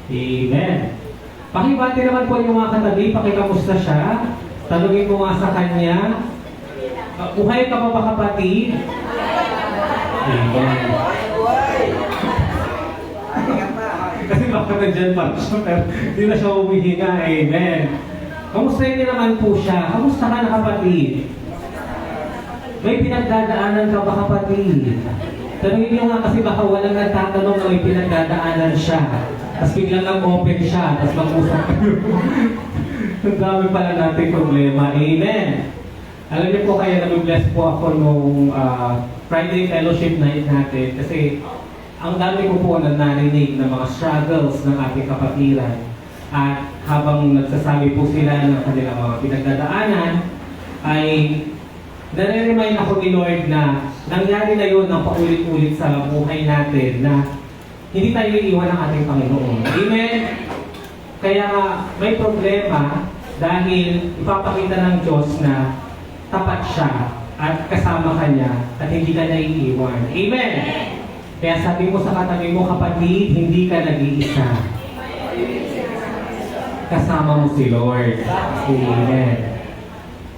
Amen. Pakibati naman po yung mga katabi, pakikamusta siya. Tanungin mo nga sa kanya, buhay ka pa ba kapatid? Amen. Kasi baka nandyan pa siya, pero hindi na siya humihinga. Amen. Kamustahin niyo naman po siya. Kamusta ka na kapatid? May pinagdadaanan ka ba kapatid? Tanungin niyo nga kasi baka walang nagtatanong na may pinagdadaanan siya. Tapos biglang nag-open siya, tapos mag-usap kayo. Ang dami pala natin problema. Amen. Alam niyo po kaya nag-bless po ako nung Friday Fellowship Night natin kasi ang dami ko po na narinig ng mga struggles ng ating kapatiran. At habang nagsasabi po sila ng kanilang mga pinagdadaanan, ay nare-remind ako ni Lord na nangyari na yun ng paulit-ulit sa buhay natin na hindi tayo iiwan ng ating Panginoon. Amen? Kaya may problema dahil ipapakita ng Diyos na tapat siya at kasama ka niya at hindi ka naiiwan. Amen? Kaya sabi mo sa katabi mo, kapatid, hindi ka nag-iisa. Kasama mo si Lord. Amen.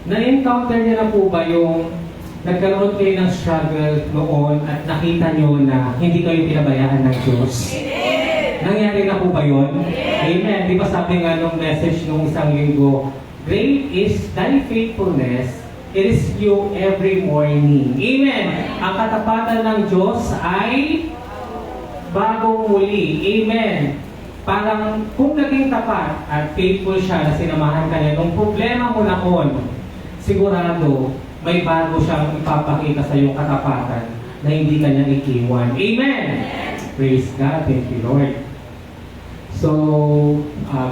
Na-encounter niya na po ba yung nagkaroon kayo ng struggle noon at nakita niyo na hindi kayo pinabayaan ng Diyos? Nangyari na po ba yun? Amen. Di ba sabi nga nung message nung isang linggo, great is thy faithfulness, it is you every morning. Amen. Ang katapatan ng Diyos ay bagong muli. Amen. Parang kung naging tapat at faithful siya na sinamahan ka niya nung problema mo noon, sigurado may bago siyang ipapakita sa iyong katapatan na hindi ka niya ikiwan. Amen! Praise God. Thank you, Lord. So,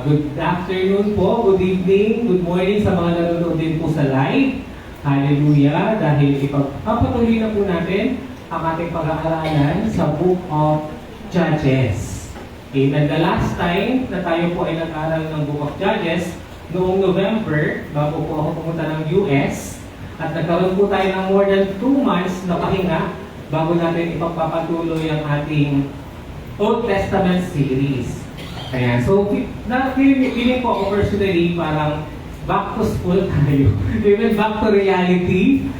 good afternoon po, good evening, good morning sa mga nanonood din po sa live. Hallelujah! Dahil ipagpapatuloy na po natin ang ating pag-aaralan sa Book of Judges. Amen. The last time na tayo po ay nag-aral ng Book of Judges, noong November, bago po ako pumunta ng US, at nagkaroon po tayo ng more than 2 months na pahinga bago natin ipagpapatuloy ang ating Old Testament series. Ayan. So, feeling ko ako personally parang back to school tayo. Even back to reality.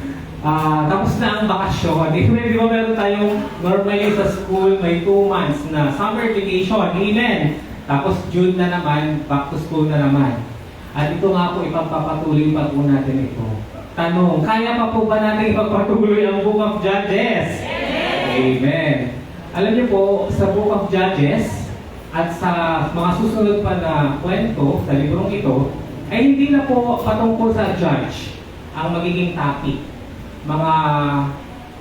Tapos na ang bakasyon. Di ba meron tayong normally sa school may 2 months na summer vacation. Amen. Tapos June na naman, back to school na naman. At ito nga po ipagpapatuloy pa po natin ito. Tanong, kaya pa po ba natin ipagpatuloy ang Book of Judges? Amen. Alam niyo po, sa Book of Judges at sa mga susunod pa na kwento sa librong ito, ay hindi na po patungkol sa judge ang magiging topic. Mga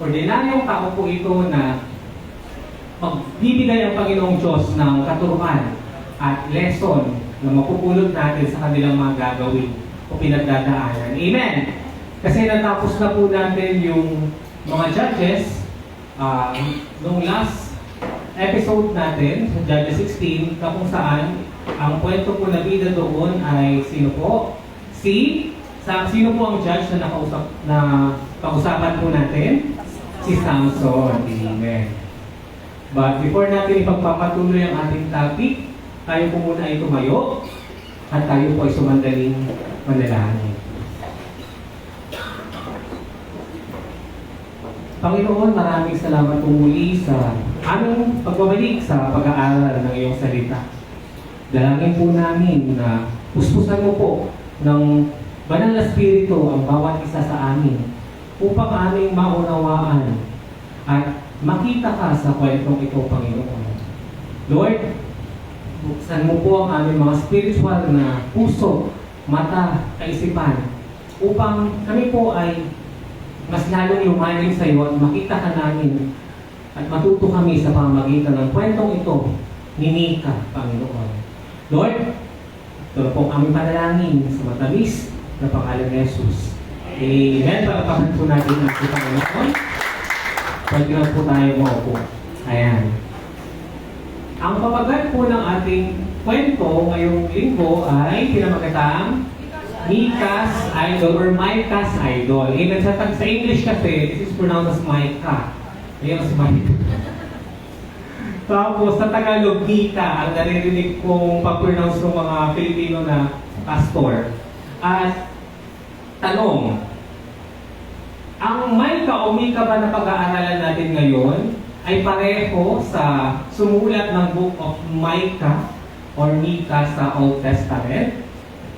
ordinaryong tao po ito na magbibigay ang Panginoong Diyos ng katuruan at lesson na mapupulot natin sa kanilang mga gagawin o pinagdadaanan. Amen! Kasi natapos na po natin yung mga judges nung last episode natin sa Judges 16 na kung saan ang kwento po na bida doon ay sino po? Sino po ang judge na pag-usapan po natin? Si Samson. Amen. But before natin ipagpapatuloy ang ating topic, tayo po muna ay tumayo at tayo po ay sumandaling manalangin. Panginoon, maraming salamat po muli sa aming pagbabalik sa pag-aaral ng iyong salita. Dalangin po namin na puspusan mo po ng Banal na Espiritu ang bawat isa sa amin upang aming maunawaan at makita ka sa kwentong ito, Panginoon. Lord, buksan mo po ang aming mga spiritual na puso, mata, kaisipan upang kami po ay mas lalong lumalim sa iyo at makita ka namin at matuto kami sa pamamagitan ng kwentong ito ni Mika, Panginoon. Lord, ito po ang aming panalangin sa matamis na pangalan ni Jesus. Amen. Pagpapakan po natin ang si Panginoon. Pwede na po tayo maupo. Ayan. Ang papagat po ng ating kwento ngayong linggo ay pinamagatang Mika's Idol or Micah's Idol. Amen. Sa English kasi, this is pronounced as Micah. Ayan si Micah. Tapos sa Tagalog, Mika, ang naririnig kong pag-pronounce ng mga Filipino na pastor. At tanong, ang Micah o Mika ba na pag-aaralan natin ngayon ay pareho sa sumulat ng Book of Micah or Mika sa Old Testament?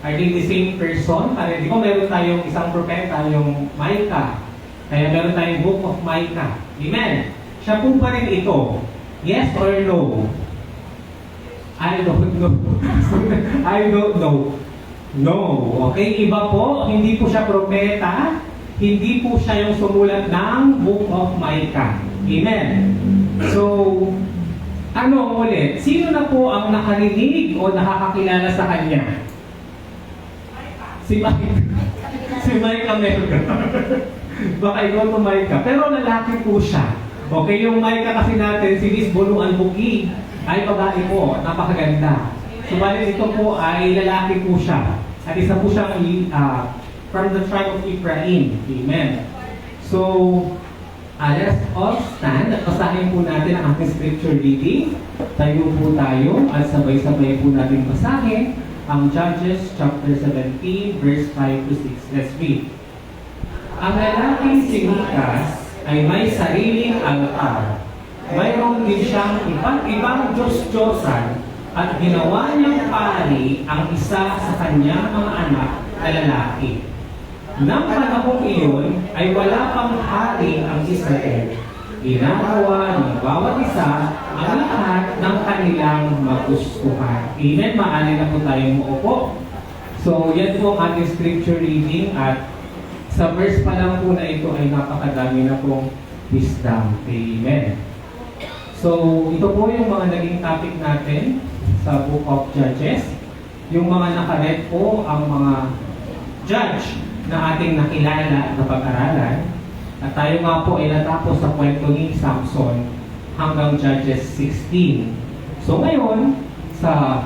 Are they the same person? Di ba meron tayong isang propeta, yung Micah. Kaya meron tayong Book of Micah. Amen? Siya po pa rin ito. Yes or no? I don't know. I don't know. No. Okay, iba po. Hindi po siya propeta. Hindi po siya yung sumulat ng Book of Micah. Amen? So, ano ulit? Sino na po ang nakarinig o nakakakilala sa kanya? Si Micah. Si Micah meron. Baka ikaw to Micah. Pero lalaki po siya. Okay, yung Micah kasi natin, si Miss Buluan Buki, ay babae po. Napakaganda. Subalit ito po ay lalaki po siya. At isa po siyang from the tribe of Ephraim. Amen. So, let us all stand at basahin po natin ang ating scripture reading. Tayo po tayo at sabay-sabay po natin basahin ang Judges chapter 17 verse 5 to 6. Let's read. Ang lalaking si Mikas ay may sariling altar. Mayroon din siyang iba't ibang Diyos-Diyosan at ginawa niyang pari ang isa sa kanyang mga anak na lalaki. Nang panahong iyon ay wala pang hari ang Israel. Ginagawa ng bawat isa ang lahat ng kanilang magustuhan. Amen? Maaari na po tayong muupo. So, yan po ang ating scripture reading at sa verse pa lang po na ito ay napakadami na pong wisdom. Amen. So, ito po yung mga naging topic natin sa Book of Judges. Yung mga nakaread po ang mga judge na ating nakilala na pag-aralan. At tayo nga po ay natapos sa kwento ni Samson hanggang Judges 16. So ngayon, sa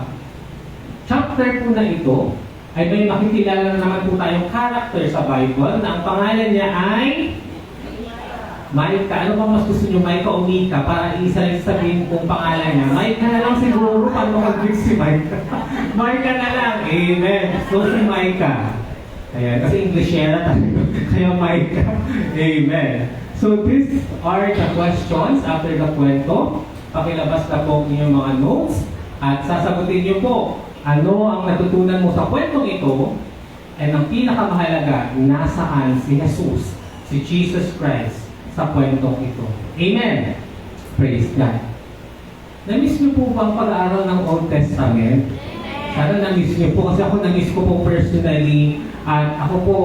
chapter po na ito, ay may makikilala naman po tayong character sa Bible na ang pangalan niya ay Micah. Ano bang mas gusto niyo, Micah o Mika? Para isa lang sabihin kung pangalan niya. Micah na lang siguro, paano mag-greet si Micah? Micah na lang. Amen. So si Micah. Ayan, kasi Englishera tayo. Kaya Micah. Amen. So these are the questions after the kwento. Pakilabas na po niyo mga notes. At sasagutin niyo po, ano ang natutunan mo sa kwentong ito? And ang pinakamahalaga, nasaan si Jesus, si Jesus Christ, sa kwentong ito. Amen. Praise God. Na-miss niyo po ba ang pag-aaral ng Old Testament? Sana na-miss niyo po. Kasi ako na-miss ko po personally. At ako po,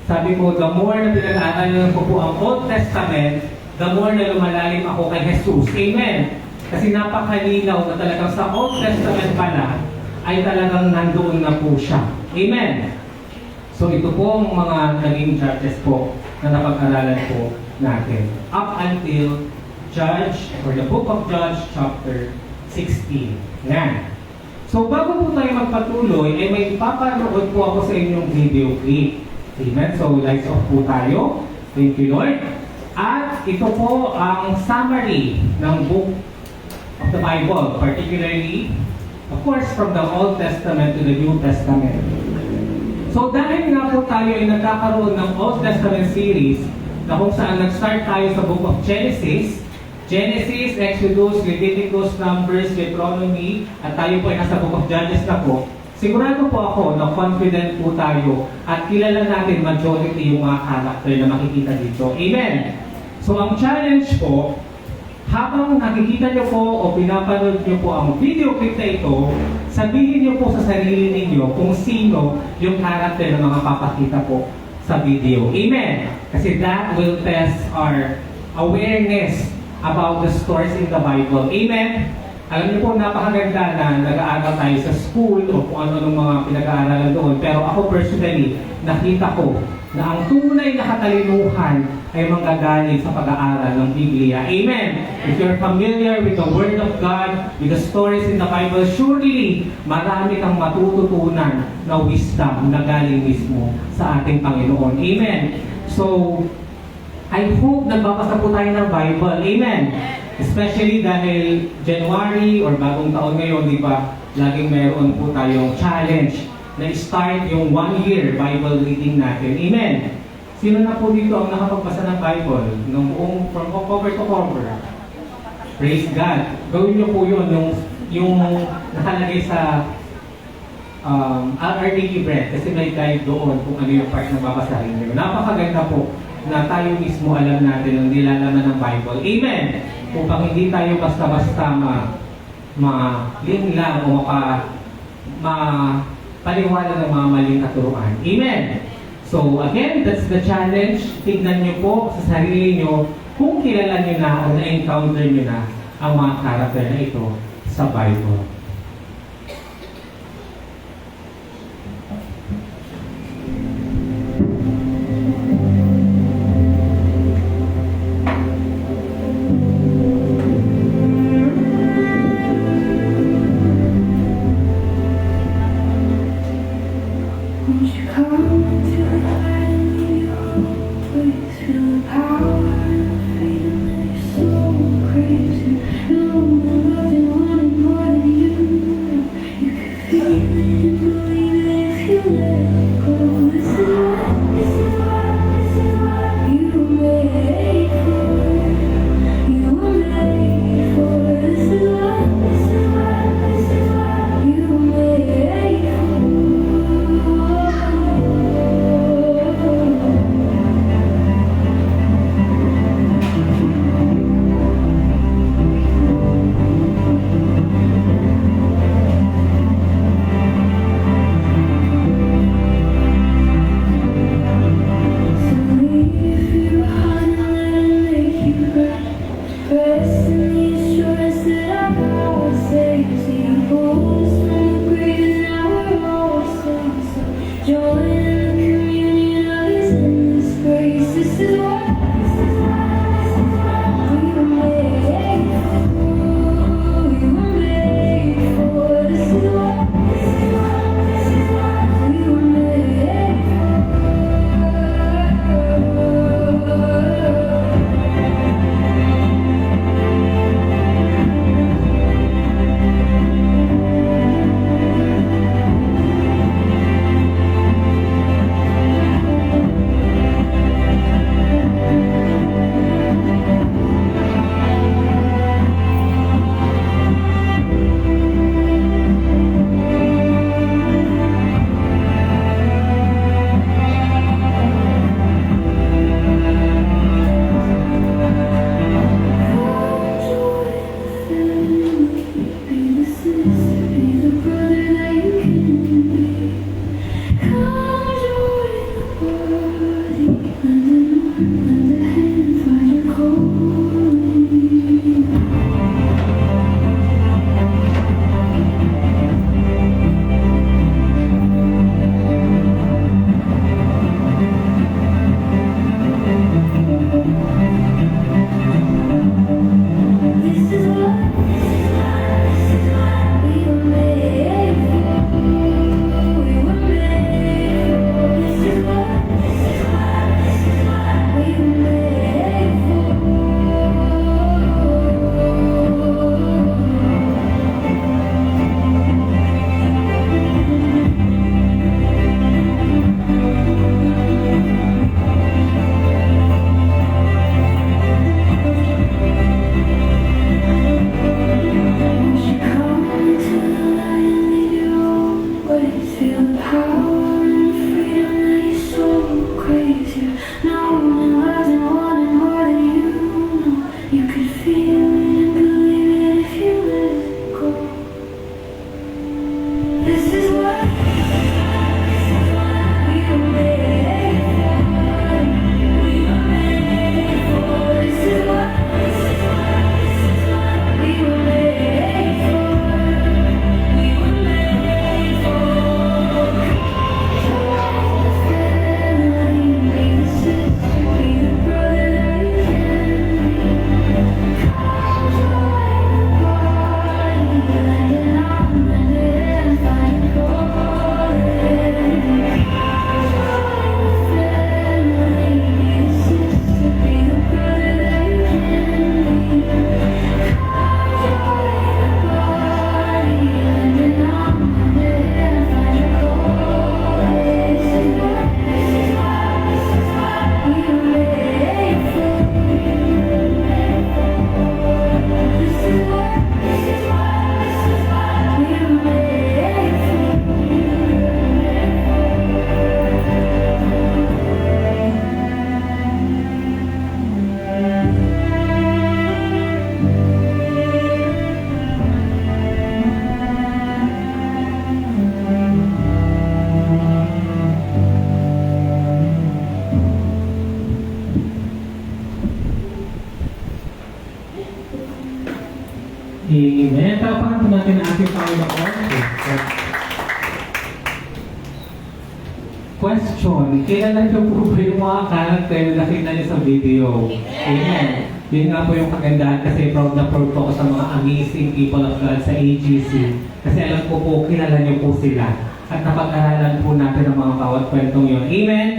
sabi ko, the more na pinag-aaralan ko po ang Old Testament, the more na lumalalim ako kay Jesus. Amen. Kasi napakalinaw na talagang sa Old Testament pala, ay talagang nandoon na po siya. Amen. So ito po ang mga naging judges po na napag-aralan po natin. Up until Judge, or the Book of Judge, chapter 16. Yan. So bago po tayo magpatuloy, ay may papanood po ako sa inyong video clip. Amen? So lights off po tayo. Thank you, Lord. At ito po ang summary ng Book of the Bible, particularly, of course, from the Old Testament to the New Testament. So dahil nga po tayo ay nagkakaroon ng Old Testament series na kung saan nag-start tayo sa Book of Genesis, Exodus, Leviticus, Numbers, Deuteronomy, at tayo po ay nasa Book of Judges na po, sigurado po ako na confident po tayo at kilala natin majority yung mga character na makikita dito. Amen! So ang challenge po, habang nakikita nyo po o pinapanood nyo po ang video clip na ito, sabihin nyo po sa sarili ninyo kung sino yung character na mga papakita po sa video. Amen! Kasi that will test our awareness about the stories in the Bible. Amen? Alam niyo po, napakaganda na nag-aaral tayo sa school o kung ano ng mga pinag-aaralan doon. Pero ako personally, nakita ko na ang tunay na katalinuhan ay manggagaling sa pag-aaral ng Biblia. Amen? If you're familiar with the Word of God, with the stories in the Bible, surely marami kang matututunan na wisdom na galing mismo sa ating Panginoon. Amen? So, I hope nagbabasa po tayo ng Bible. Amen? Especially dahil January or bagong taon ngayon, di ba, laging meron po tayong challenge na start yung 1 year Bible reading natin. Amen! Sino na po dito ang nakapagbasa ng Bible ng buong from cover to cover? Praise God! Gawin niyo po yun, yung nakalagay sa RRD bread kasi may guide doon kung ano yung part na babasahin niyo. Napakaganda po na tayo mismo alam natin ang nilalaman ng Bible. Amen! Upang hindi tayo basta-basta malinlang o paliwala ng mga maling katuruan. Amen! So again, that's the challenge. Tignan niyo po sa sarili niyo kung kilala niyo na o na-encounter niyo na ang mga karakter na ito sa Bible. Won't you come to find me? Please feel the power feeling you're so crazy. No, nothing wanted more than you. Amen. Tapakan po natin ang ating Panginoon. Question, kilala niyo po ba yung mga character na nakita niyo sa video? Amen. Yun nga po yung kagandahan kasi proud na proud po ako sa mga amazing people of God sa AGC. Kasi alam ko po, kilala niyo po sila. At napag-aralan po natin ang mga bawat kwentong yun. Amen?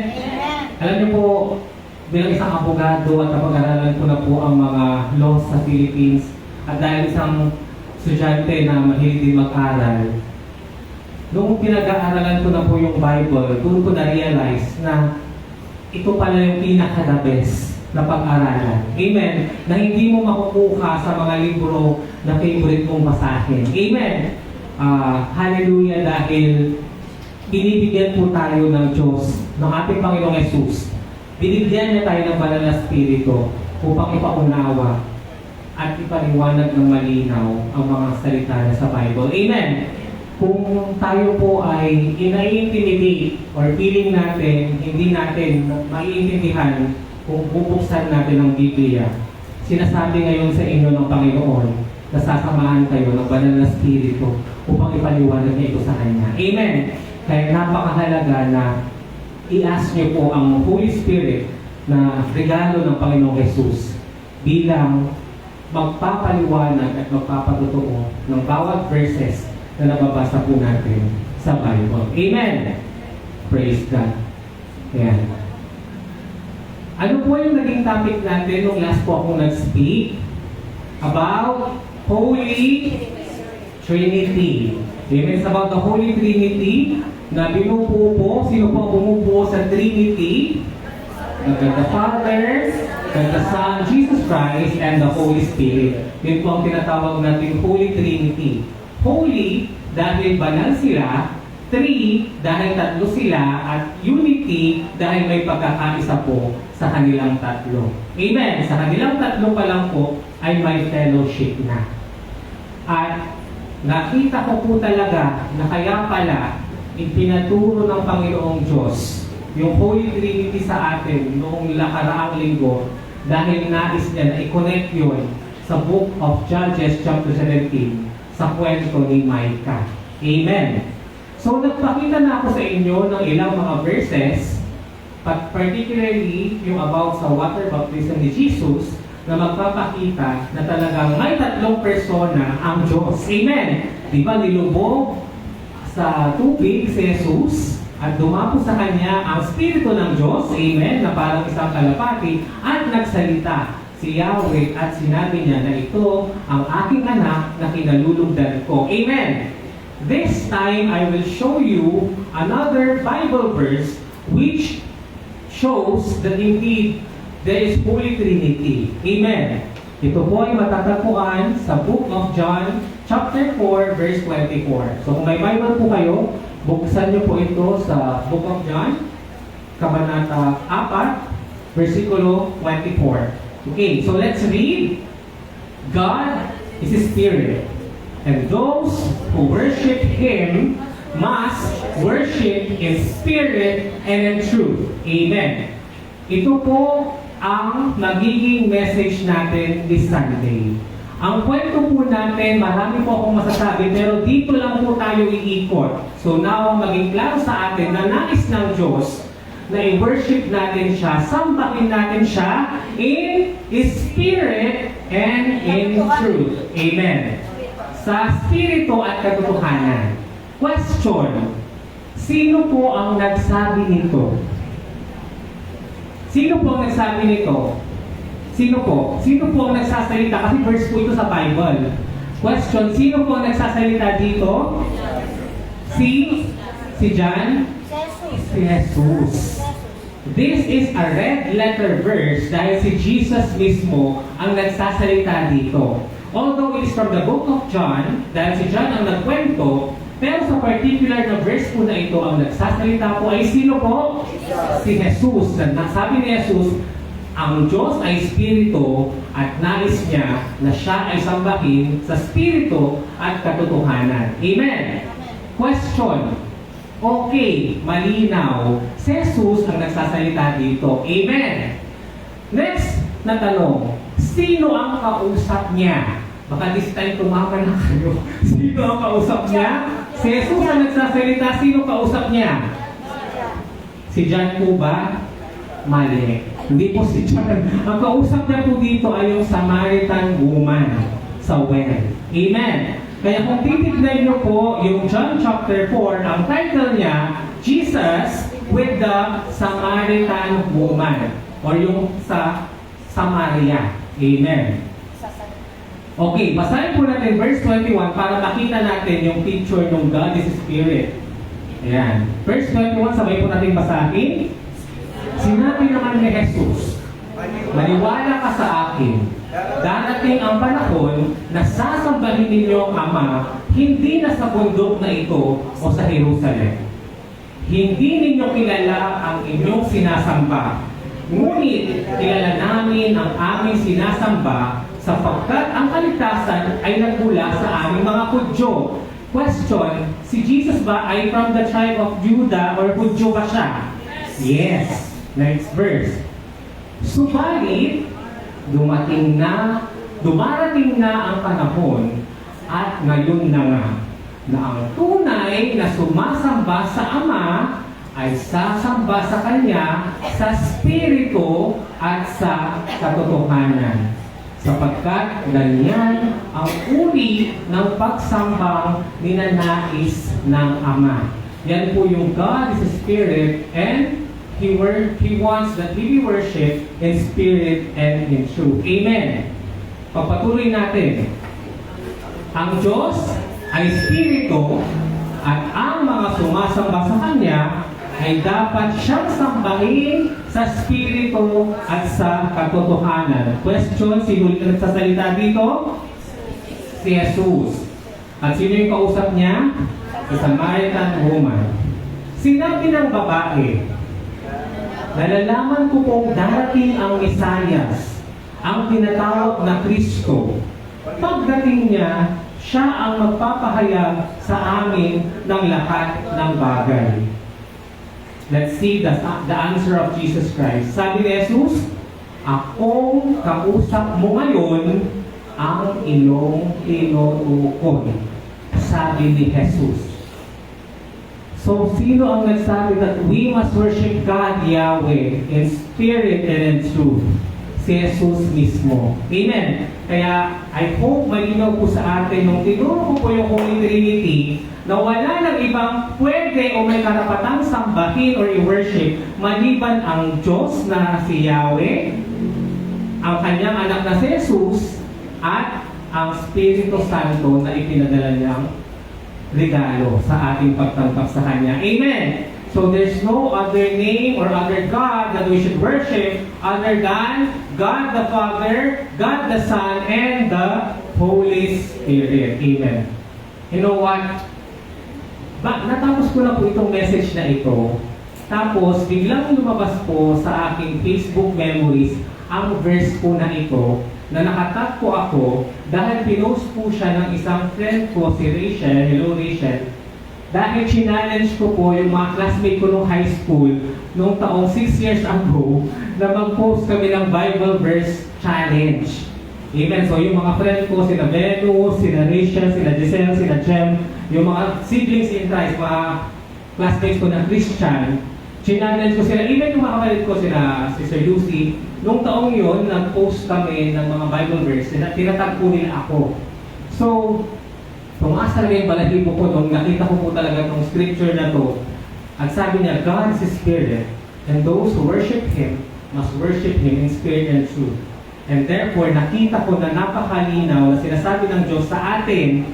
Alam niyo po, bilang isang abogado at napag-aralan ko na po ang mga laws sa Philippines at dahil isang estudyante na mahilig din mag-aral, noong pinag-aaralan ko na po yung Bible, doon ko na-realize na ito pala yung pinaka-the best na pag-aralan. Amen? Na hindi mo makukuha sa mga libro na favorite mong basahin. Amen? Hallelujah, dahil binibigyan po tayo ng Diyos, ng ating Panginoong Yesus. Binigyan niya tayo ng banal na spirito upang ipaunawa at ipaliwanag ng malinaw ang mga salita niya sa Bible. Amen? Kung tayo po ay ina-intimidate or feeling natin, hindi natin maiintindihan kung bubuksan natin ang Biblia, sinasabi ngayon sa inyo ng Panginoon na sasamahan kayo ng banal na spirito upang ipaliwanag niya ito sa Kanya. Amen? Kaya napakahalaga na i-ask niyo po ang Holy Spirit na regalo ng Panginoong Jesus bilang magpapaliwanag at magpapatotoo ng bawat verses na nababasa po natin sa Bible. Amen? Praise God. Ayan. Ano po yung naging topic natin nung last po akong nag-speak? About Holy Trinity. Amen? It's about the Holy Trinity na binubuo po. Sino po ang bumubuo sa Trinity? The Father, the Son, Jesus Christ, and the Holy Spirit. Yun po ang tinatawag natin Holy Trinity. Holy dahil banal sila, three dahil tatlo sila, at unity dahil may pagkakaisa po sa kanilang tatlo. Amen? Sa kanilang tatlo pa lang po ay may fellowship na. At nakita ko po talaga na kaya pala ipinaturo ng Panginoong Diyos yung Holy Trinity sa atin noong nakaraang linggo dahil nais niya na i-connect yun sa Book of Judges chapter 17 sa kwento ni Micah. Amen. So nagpakita na ako sa inyo ng ilang mga verses, but particularly yung about sa water baptism ni Jesus na magpapakita na talagang may tatlong persona ang Diyos. Amen. Di ba nilubog sa tubig si Jesus at dumapo sa kanya ang Espiritu ng Diyos, amen, na parang isang kalapati, at nagsalita si Yahweh at sinabi niya na ito ang aking anak na kinalulugdan ko. Amen. This time, I will show you another Bible verse which shows that indeed there is Holy Trinity. Amen. Ito po ay matatagpuan sa Book of John, chapter 4, verse 24. So kung may Bible po kayo, buksan niyo po ito sa Book of John, Kabanata 4, versikulo 24. Okay, so let's read. God is a spirit, and those who worship Him must worship in spirit and in truth. Amen. Ito po ang magiging message natin this Sunday. Ang kwento po natin, marami po akong masasabi, pero dito lang po tayo iikot. So now, maging klaro sa atin na nais ng Diyos na i-worship natin siya, sambahin natin siya in spirit and in truth. Amen. Sa spirito at katotohanan. Question, sino po ang nagsabi nito? Sino po ang nagsabi nito? Sino po? Sino po ang nagsasalita? Kasi verse po ito sa Bible. Question, sino po ang nagsasalita dito? Si John? Si Jesus. This is a red letter verse dahil si Jesus mismo ang nagsasalita dito. Although it is from the book of John, dahil si John ang nagkwento, pero sa particular na verse po na ito, ang nagsasalita po ay sino po? Si Jesus. Nasabi ni Jesus, ang Diyos ay Espiritu at nais niya na siya ay sambahin sa Espiritu at katotohanan. Amen? Question. Okay, malinaw. Si Jesus ang nagsasalita dito. Amen? Next na tanong. Sino ang kausap niya? Baka this time tumama na kayo. Sino ang kausap niya? Si Jesus ang nagsasalita. Sino kausap niya? Si John po ba? Mali. Hindi po si John. Ang kausap niya po dito ay yung Samaritan woman sa well. Amen. Kaya kung titignan niyo po yung John chapter 4, ang title niya, Jesus with the Samaritan woman. Or yung sa Samaria. Amen. Okay, basahin po natin verse 21 para makita natin yung picture ng God is Spirit. Ayan. Verse 21, sabay po natin basahin. Sinabi naman ni Jesus, maniwala ka sa akin. Darating ang panahon na sasambahin ninyo ang Ama, hindi na sa bundok na ito o sa Jerusalem. Hindi ninyo kilala ang inyong sinasamba. Ngunit kilala namin ang aming sinasamba sapagkat ang kaligtasan ay nagmula sa aming mga Hudyo. Question, si Jesus ba ay from the tribe of Judah or Hudyo ba siya? Yes. Next verse. Subalit, dumarating na ang panahon at ngayon na nga na ang tunay na sumasamba sa Ama ay sasamba sa Kanya sa Espiritu at sa katotohanan. Sapagkat ganyan ang uri ng pagsambang ninanais ng Ama. Yan po yung God is a Spirit and He wants that we be worshipped in spirit and in truth. Amen. Pagpatuloy natin. Ang Diyos ay Espiritu at ang mga sumasamba sa Kanya ay dapat siyang sambahin sa Espiritu at sa katotohanan. Question, sino yung nagsasalita dito? Si Jesus. At sino yung kausap niya? Si Samaritan woman. Sinabi ng babae, nalalaman ko pong darating ang Mesiyas, ang tinatawag na Kristo. Pagdating niya, siya ang magpapahayag sa amin ng lahat ng bagay. Let's see the answer of Jesus Christ. Sabi ni Jesus, akong kausap mo ngayon ang iyong tinutukoy. Sabi ni Jesus. So, sino ang nagsabi that we must worship God, Yahweh, in spirit and in truth? Si Jesus mismo. Amen. Kaya, I hope malinaw po sa atin nung tinuro ko po yung Holy Trinity na wala ng ibang pwede o may karapatang sambahin or i-worship maliban ang Diyos na si Yahweh, ang kanyang anak na si Jesus, at ang Espiritu Santo na ipinadala niyang regalo sa ating pagtanggap sa Kanya. Amen! So there's no other name or other God that we should worship other than God the Father, God the Son, and the Holy Spirit. Amen. You know what? Natapos ko na po itong message na ito. Tapos, biglang lumabas po sa aking Facebook memories ang verse po na ito na nakatag po ako dahil pinost po siya ng isang friend ko, si Rachel. Hello, Rachel. Dahil challenge ko po yung mga classmate ko nung high school nung taong 6 years ago na mag-post kami ng Bible verse challenge. Amen. So yung mga friend ko, sina Venus, sina Rachel, sina Giselle, sina Jem, yung mga siblings in Christ, mga classmates ko na Christian, challenge ko sila. Even yung mga kapatid ko, sina Sister Lucy, nung taong yun, nag-post kami ng mga Bible verse, tinatag po nila ako. So, tumaas talaga yung balahibo ko nung nakita ko po talaga ng scripture na to. At sabi niya, God is a Spirit, and those who worship Him must worship Him in spirit and truth. And therefore, nakita ko na napakalinaw na sinasabi ng Diyos sa atin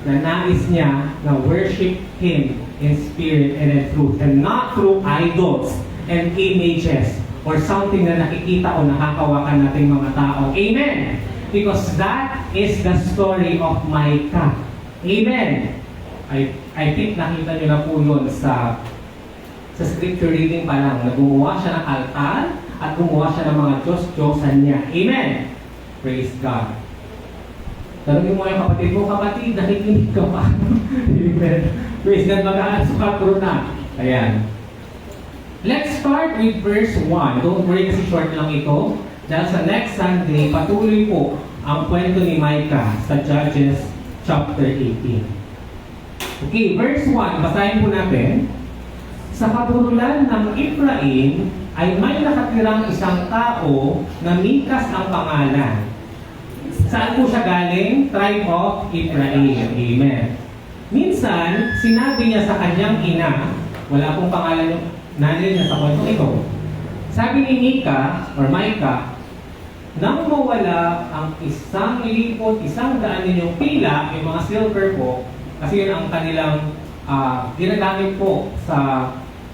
na nais niya na worship Him in spirit and in truth, and not through idols and images or something na nakikita o nakakawakan nating mga tao. Amen! Because that is the story of Micah. Amen! I think nakita nyo na po yun sa scripture reading pa lang, na gumawa siya ng altar at gumawa siya ng mga Diyos-Diyosan niya. Amen! Praise God! Tanungin mo yung kapatid mo, kapatid, nakikinig ka pa. Amen! Praise God! Mag-aasukat ko na. Ayan. Let's start with verse 1. Don't worry kasi short lang ito. Dahil sa next Sunday, patuloy po ang kwento ni Micah sa Judges chapter 18. Okay, verse 1, basahin po natin. Sa kaburulan ng Ephraim ay may nakatirang isang tao na Mikas ang pangalan. Saan po siya galing? Tribe of Ephraim. Amen. Minsan, sinabi niya sa kanyang ina, wala pong pangalan yung nanay niya sa kwento ito. Sabi ni Micah, nang mawala ang 1,100 ninyong pila, yung mga silver po, kasi yun ang kanilang ginagamit po sa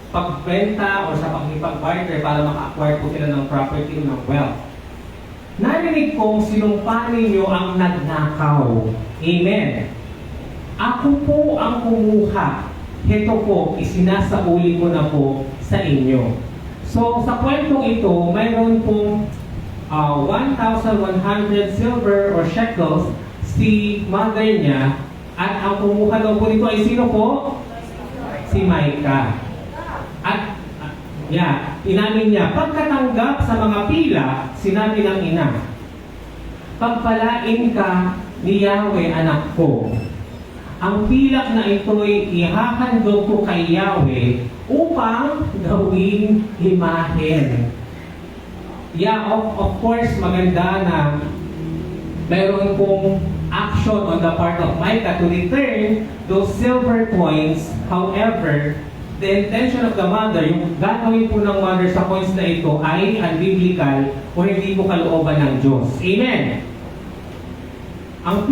pagbenta o sa pag-barter para maka-acquire po sila ng property o ng wealth. Narinig kong sinumpa ninyo ang nagnakaw. Amen. Ako po ang kumuha. Ito po, isinasauli ko na po sa inyo. So, sa kwentong ito, mayroon pong 1,100 silver or shekels si mother niya, at ang kumuha daw po nito ay sino po? Si Micah. At inamin niya, pagkatanggap sa mga pila, sinabi ng ina, pagpalain ka ni Yahweh anak ko. Ang pilak na ito'y ihahandog ko kay Yahweh upang gawing imahen. Of course, maganda na mayroon pong action on the part of Micah to return those silver coins. However, the intention of the mother, yung gagawin po ng mother sa coins na ito ay unbiblical o hindi po kalooban ng Diyos. Amen! Ang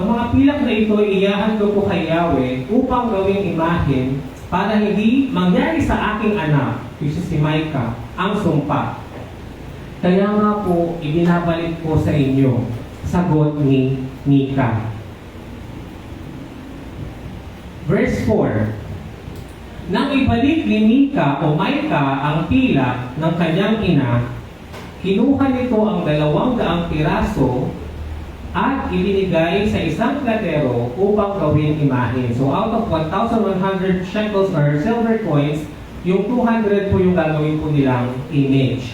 mga pilak na ito iyahandog ko kay Yahweh upang gawing imahen para hindi mangyari sa aking anak, which is si Micah, ang sumpa. Kaya nga po, ibinabalik po sa inyo, sagot ni Micah. Verse 4, nang ibalik ni Micah ang pila ng kanyang ina, kinuha nito ang 200 piraso at ibinigay sa isang platero upang gawing imahe. So out of 1,100 shekels or silver coins, yung 200 po yung gagawin po nilang image.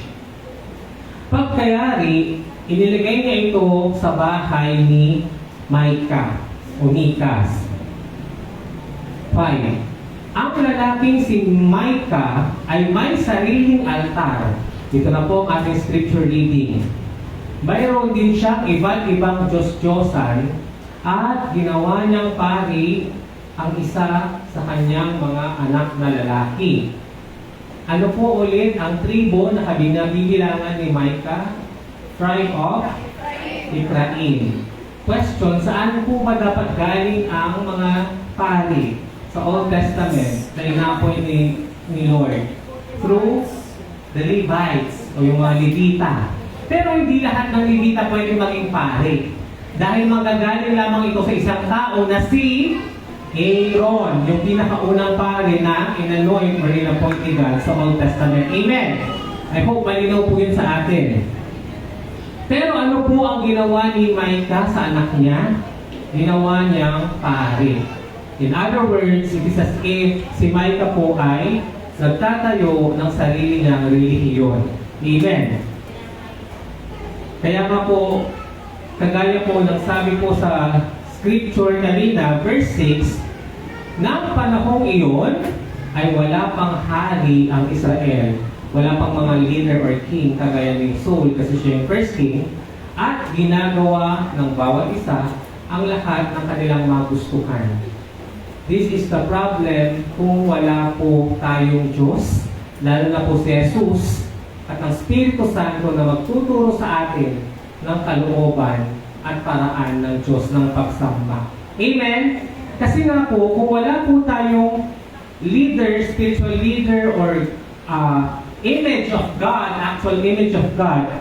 Pagkayari, iniligay niya ito sa bahay ni Micah o Mikas. 5. Ang lalaking si Micah ay may sariling altar. Ito na po ang ating scripture reading. Mayroon din siyang iba't ibang Diyos-Diyosan at ginawa niyang pari ang isa sa kanyang mga anak na lalaki. Ano po ulit ang tribo na binabibilangan ni Micah? Tribe of Ephraim. Question, saan po ba dapat galing ang mga pari sa Old Testament na ina-appoint ni Lord? Through the Levites o yung mga Levita. Pero hindi lahat ng Levita pwede maging pari. Dahil magagaling lamang ito sa isang tao na si Aaron, yung pinakaunang pari na in-anoint or in-appointed sa Old Testament. Amen! I hope malinaw po yun sa atin. Pero ano po ang ginawa ni Micah sa anak niya? Ginawa niyang pari. In other words, it is as if si Micah po ay nagtatayo ng sarili niyang relihiyon. Amen. Kaya nga po, kagaya po nagsabi po sa scripture kanina, verse 6, nang panahong iyon ay wala pang hari ang Israel. Wala pang mga leader or king kagaya ni Saul kasi siya yung first king. At ginagawa ng bawat isa ang lahat ng kanilang magustuhan. This is the problem kung wala po tayong Diyos, lalo na po si Jesus, at ang Espiritu Santo na magtuturo sa atin ng kalooban at paraan ng Diyos ng pagsamba. Amen? Kasi nga po, kung wala po tayong leader, spiritual leader, or image of God, actual image of God,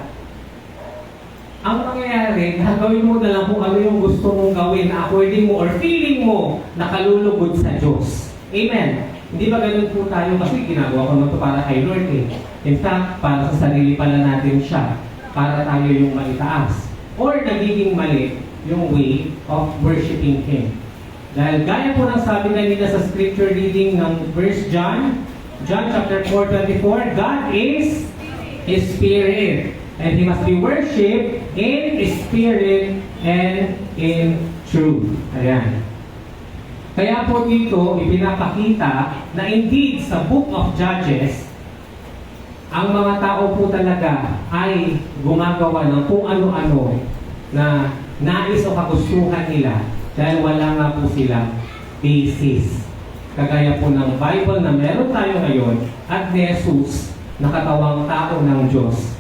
ang mangyayari, gagawin mo na lang kung ano yung gusto mong gawin according mo or feeling mo na kalulugod sa Diyos. Amen. Hindi ba ganun po tayo kasi ginagawa ko na ito para kay Lord eh. In fact, para sa sarili pala natin siya. Para tayo yung maitaas. Or nagiging mali yung way of worshiping Him. Dahil gaya po ng sabi kanina sa scripture reading ng verse John chapter 4:24, God is His Spirit. And He must be worshipped in spirit and in truth. Ayan. Kaya po dito, ipinapakita na indeed sa Book of Judges, ang mga tao po talaga ay gumagawa ng kung ano-ano na nais o kagustuhan nila dahil wala nga po silang basis. Kagaya po ng Bible na meron tayo ngayon at ni Jesus, nakatawang tao ng Diyos.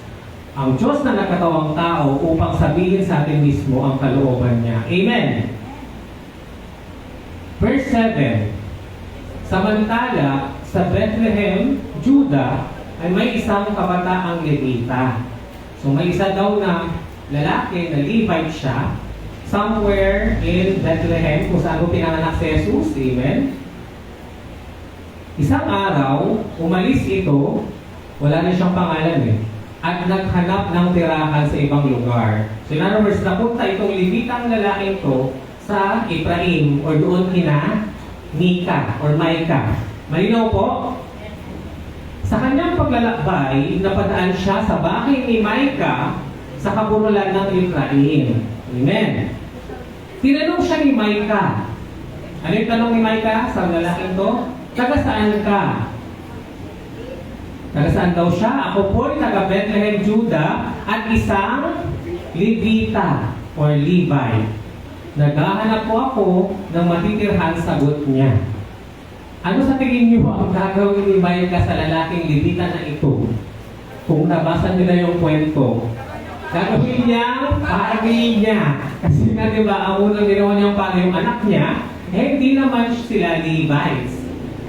Ang Diyos na nakatawang tao upang sabihin sa atin mismo ang kalooban niya. Amen! Verse 7, samantala sa Bethlehem, Judah, ay may isang kabataang Levita. So may isa daw na lalaki na Levite siya, somewhere in Bethlehem, kung saan po pinanganak si Jesus. Amen? Isang araw, umalis ito, wala na siyang pangalan at naghanap ng tirahan sa ibang lugar. So in other words, napunta itong Levitang lalaki ito sa Ephraim or doon kina Mika or Micah. Malinaw po? Sa kanyang paglalakbay, napadaan siya sa bahay ni Micah sa kaburulan ng Ephraim. Amen. Tinanong siya ni Micah. Ano yung tanong ni Micah sa lalaking to? Taga saan ka? Taga saan daw siya? Ako po'y taga Bethlehem, Judah at isang Levita or Levite. Naghahanap po ako ng matitirhan, sagot niya. Ano sa tingin niyo ang gagawin ni Micah sa lalaking Levita na ito? Kung nabasa niyo na yung kwento, gagawin niya, pari niya. Kasi nga diba, ang unang ginawa niyang pari yung anak niya, hindi naman sila Levites.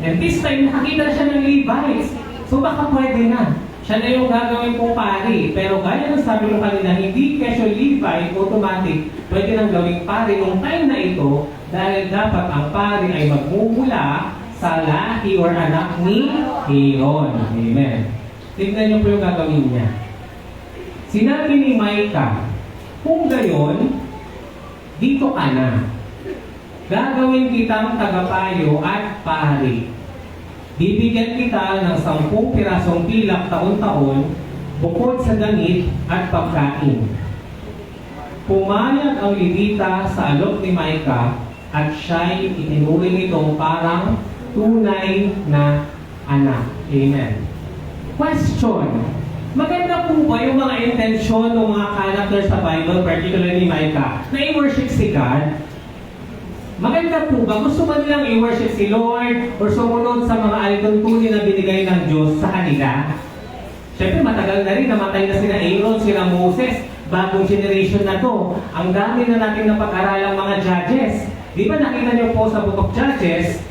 And this time, nakakita na siya ng Levites. So baka pwede na. Siya na yung gagawin kong pari. Pero gaya ng sabi ko kanina, hindi kesyo Levite, automatic, pwede nang gawing pari nung time na ito dahil dapat ang pari ay magmumula sa lahi or anak ni Aaron. Amen. Tignan niyo po yung gagawin niya. Sinabi ni Micah, kung gayon, dito ka na. Gagawin kitang tagapayo at pari. Bibigyan kita ng 10 pirasong pilak taon-taon bukod sa damit at pagkain. Pumayag ang Levita sa alok ni Micah at siya'y itinuring nitong parang tunay na anak. Amen. Question. Maganda po ba yung mga intensyon ng mga characters sa Bible, particularly ni Micah, na i-worship si God? Maganda po ba? Gusto ba nilang i-worship si Lord or sumunod sa mga alituntunin na binigay ng Diyos sa kanila? Siyempre, matagal na rin. Namatay na sila Aaron, sila Moses. Bagong generation na to. Ang dami na natin napag-aralang mga judges. Di ba nakita niyo po sa Book of Judges,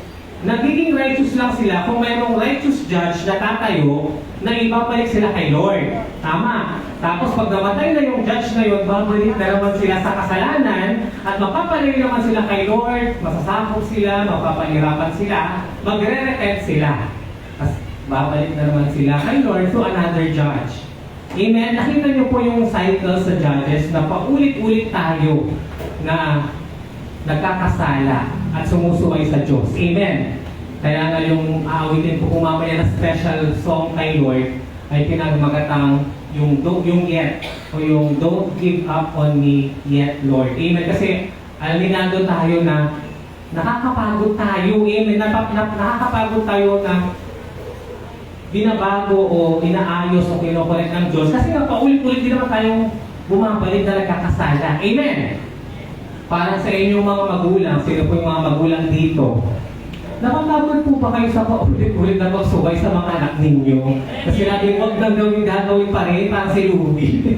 nagiging righteous lang sila kung mayroong righteous judge na tatayo na ibabalik sila kay Lord. Tama. Tapos pag namatay na yung judge na yun, babalik na naman sila sa kasalanan at mapapaliri naman sila kay Lord, masasakop sila, mapapahirapan sila, magre-repent sila. Tapos babalik na naman sila kay Lord to another judge. Amen? Nakita niyo po yung cycle sa judges na paulit-ulit tayo na nagkakasala at sumusuway sa Diyos. Amen? Kaya nga yung aawitin ko kung mamaya na special song kay Lord ay pinagmagatang yung yet o yung don't give up on me yet, Lord. Amen? Kasi aminado tayo na nakakapagod tayo. Amen? Nakakapagod tayo na binabago o inaayos o kinokorek ng Diyos. Kasi nga paulit-ulit din naman tayong bumabalik na nagkakasala. Amen? Para sa inyong mga magulang, sino po yung mga magulang dito? Nakakapagod po ba kayo sa paulit-ulit na magsuway sa mga anak ninyo? Kasi natin huwag nang gagawin pa rin para si Louie.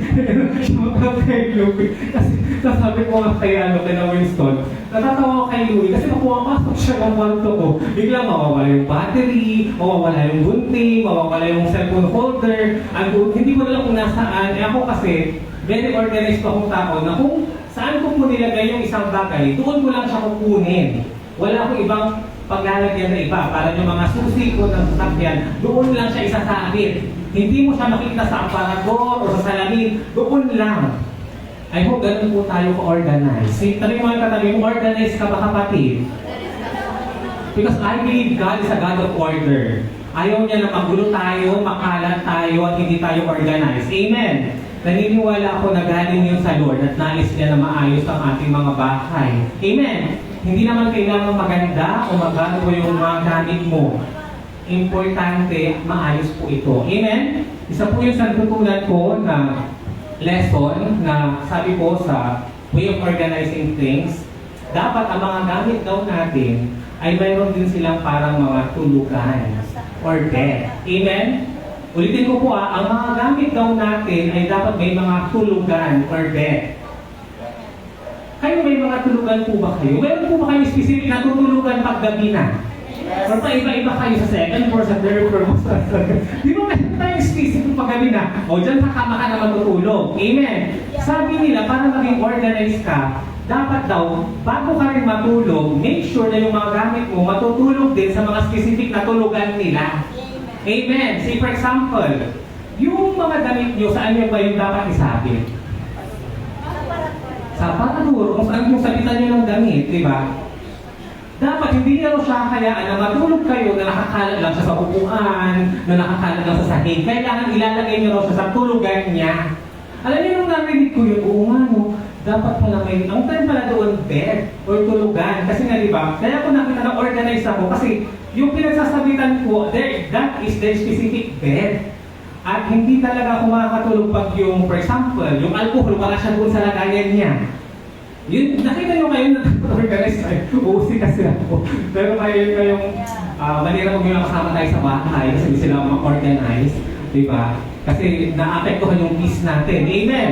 Siya kay Louie. Kasi nasabi ko nga kay Winston, natatawa ko kay Louie kasi pumapasok siya ng kwarto ko. Biglang mawawala yung battery, mawawala yung gunting, mawawala yung cellphone holder. Hindi ko na lang kung nasaan. Ako kasi, very organized pa akong tao na kung saan ko po nilagay yung isang bagay, doon ko lang siya kukunin. Wala akong ibang paglalagyan na iba. Para yung mga susi ko ng sasakyan, doon lang siya isasabit. Hindi mo siya makikita sa aparador o sa salamin, doon lang. I hope ganun po tayo ka-organize. Tanong mo yung katabi, organize ka ba kapatid? Because I believe God is a God of order. Ayaw niya na magulo tayo, makalat tayo, at hindi tayo organize. Amen? naniniwala ako na galing yun sa Lord at nais niya na maayos ang ating mga bahay. Amen. Hindi naman kailangan maganda o magago yung mga gamit mo. Importante, maayos po ito. Amen? Isa po yung santutunan ko na lesson na sabi ko sa way of organizing things, dapat ang mga gamit daw natin ay mayroon din silang parang mga tulugan or bed. Amen? Ulitin ko po ang mga gamit daw natin ay dapat may mga tulugan or bed. Kayo may mga tulugan po ba kayo? Meron po ba kayo specific na tutulugan pag gabi na? Or pa iba-iba kayo sa second floor, sa third floor, di ba meron tayong specific pag gabi na? O dyan sa kama ka na matutulog. Amen? Sabi nila, para maging organized ka, dapat daw, bago ka rin matulog, make sure na yung mga gamit mo matutulog din sa mga specific na tulugan nila. Amen. Say for example, yung mga damit nyo, saan nyo ba yung dapat isabit? Sa aparador, kung saan yung sabitan nyo ng damit, di ba? Dapat hindi nyo siya hayaan na matulog kayo na nakakalat lang siya sa upuan, na nakakalat lang sa sahig. Kailangan ilalagay nyo raw siya sa tulugan niya. Alam niyo nung narinig ko yun, oo nga no, dapat pala may, ang time pala doon, bed or tulugan. Kasi nga di ba, kaya ko nakita na organize ako kasi yung pinagsasabitan ko, that is their specific bed. At hindi talaga ako makakatulog pag yung, for example, yung alcohol, wala siya doon sa lagayan niya. Yun, nakita nyo kayo na organize ay, uusi kasi ako. Pero kayong, manira mo yung kasama tayo sa bahay kasi hindi sila ma-organize, di ba? Kasi naapektuhan yung peace natin. Amen!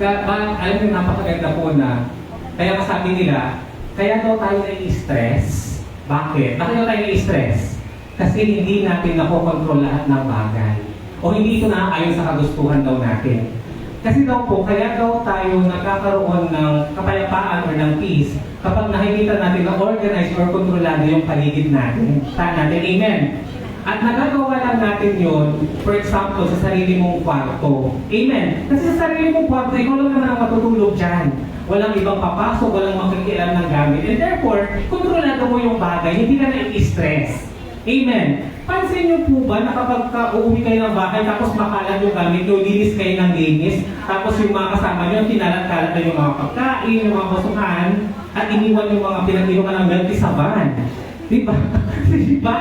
Alam nyo, napakaganda po na, kaya masabi nila, kaya daw tayo nai-stress. Bakit? Bakit daw tayo nai-stress? Kasi hindi natin nakokontrol lahat ng bagay. O hindi ito naaayon sa kagustuhan daw natin. Kasi daw po, kaya daw tayo nagkakaroon ng kapayapaan or ng peace kapag nakikita natin na organized or kontrolado yung paligid natin. Saan natin? Amen! At nagagawa lang natin yun, for example, sa sarili mong kwarto. Amen! Kasi sa sarili mong kwarto, ikaw lang naman ang matutulog dyan. Walang ibang papasok, walang makikialam ng gamit. And therefore, kontrolado mo yung bagay, hindi ka na-i-stress. Amen! Pansin niyo po ba na kapag uuwi kayo ng bahay tapos makalat yung gamit nyo, linis kayo ng linis, tapos yung mga kasama nyo, kinalat-kalat na yung mga pagkain, yung mga basuhan, at iniwan yung mga pinag-inuman ng milk sa van. Diba? Diba?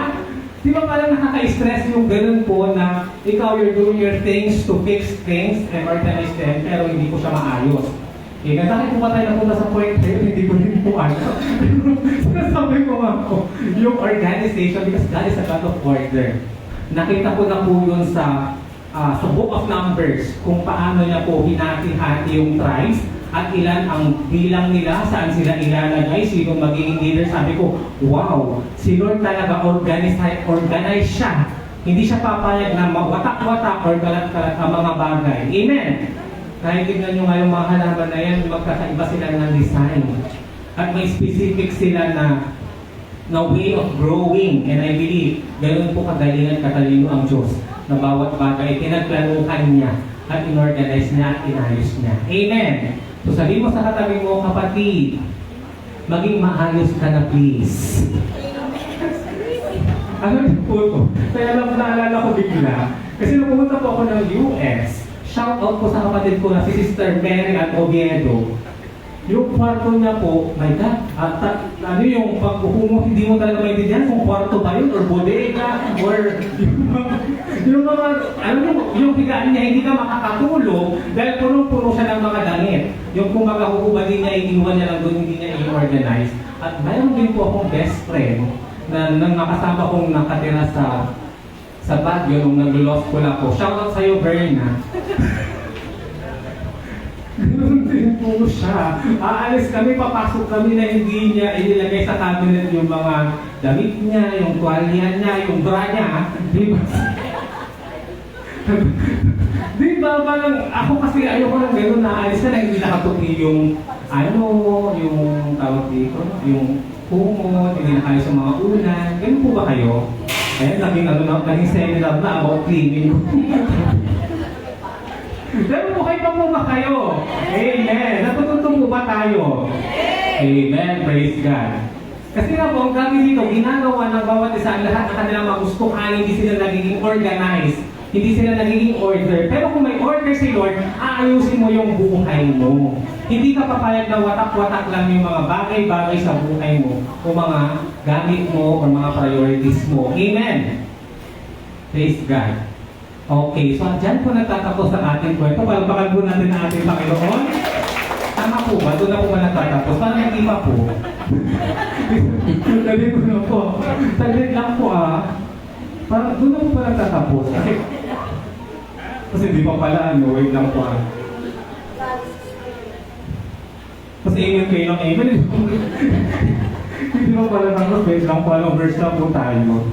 Diba parang nakaka-stress yung ganun po na ikaw you're doing your things to fix things and organize them, pero hindi po siya maayos. Eh, bakit po ba tayo napunta sa point na yun? Hindi ko rin po ano. Sinasabi ko nga po, yung organization, because God is a God of order. Nakita ko na po yun sa Book of Numbers, kung paano niya po hinati-hati yung tribes, at ilan ang bilang nila, saan sila ilalagay, sino magiging leader. Sabi ko, wow, si Lord talaga organize siya. Hindi siya papayag na watak-watak or kalat-kalat ang mga bagay. Amen! Kahit tignan nyo nga yung mga halaman na yan, magkakaiba sila ng design. At may specific sila na way of growing. And I believe, ganoon po kagaling at katalino ang Diyos na bawat bagay, pinagplanuhan niya at inorganize niya at inayos niya. Amen! So sabihin mo sa katabi mo, kapatid, maging maayos ka na please. Ano yung po ito? Kaya lang naalala ko bigla. Kasi nung pumunta po ako ng US, shout out po sa kapatid ko na si Sister Mary at Oviedo. Yung kwarto niya po, my God, ano yung pag-upo mo, hindi mo talaga maintindihan kung kwarto ba yun, or bodega, or yung mga, ano yung higaan niya, hindi ka makakatulog dahil punong-puno siya ng mga damit. Yung kung magkakubadin niya, iniwan niya lang doon, hindi niya i-organize. At mayroon din po akong best friend na nang nakasama kong nakatira sa Baguio nung nag-lost ko na po. Shout out sa'yo, Berna. Ganun din po siya. Aalis kami, papasok kami na hindi niya inilagay sa cabinet yung mga damit niya, yung tuwalya niya, yung bra niya. Diba? Diba? Parang ako kasi ayoko lang ganun na aalis na hindi nakatuki yung yung tawag dito, yung kumot, hindi nakayos yung mga ulan. Ganun po ba kayo? Ayan, naging seminar na about cleaning. Pero okay pa po ba kayo? Amen. Natututo po ba tayo? Amen. Praise God. Kasi nga po, ang kami dito, ginagawa ng bawat isa ang lahat na kanilang magustuhan, hindi sila nagiging organized. Hindi sila nagiging order. Pero kung may order si Lord, aayusin mo yung buhay mo. Hindi ka papayag na watak-watak lang yung mga bagay-bagay sa buhay mo o mga gamit mo o mga priorities mo. Amen! Praise God. Okay, so dyan po nagtatapos ang ating kwento. Palagpakan po natin ang ating Panginoon. Tama po ba? Doon na po ba nagtatapos? Parang hindi pa po. Sabi ko na po. Saglit lang po Parang doon na po ba nagtatapos? Kasi hindi pa pala, wait lang po Kasi amen kayo ng amen. Hindi pa pala tapos, wait lang po, verse lang po tayo.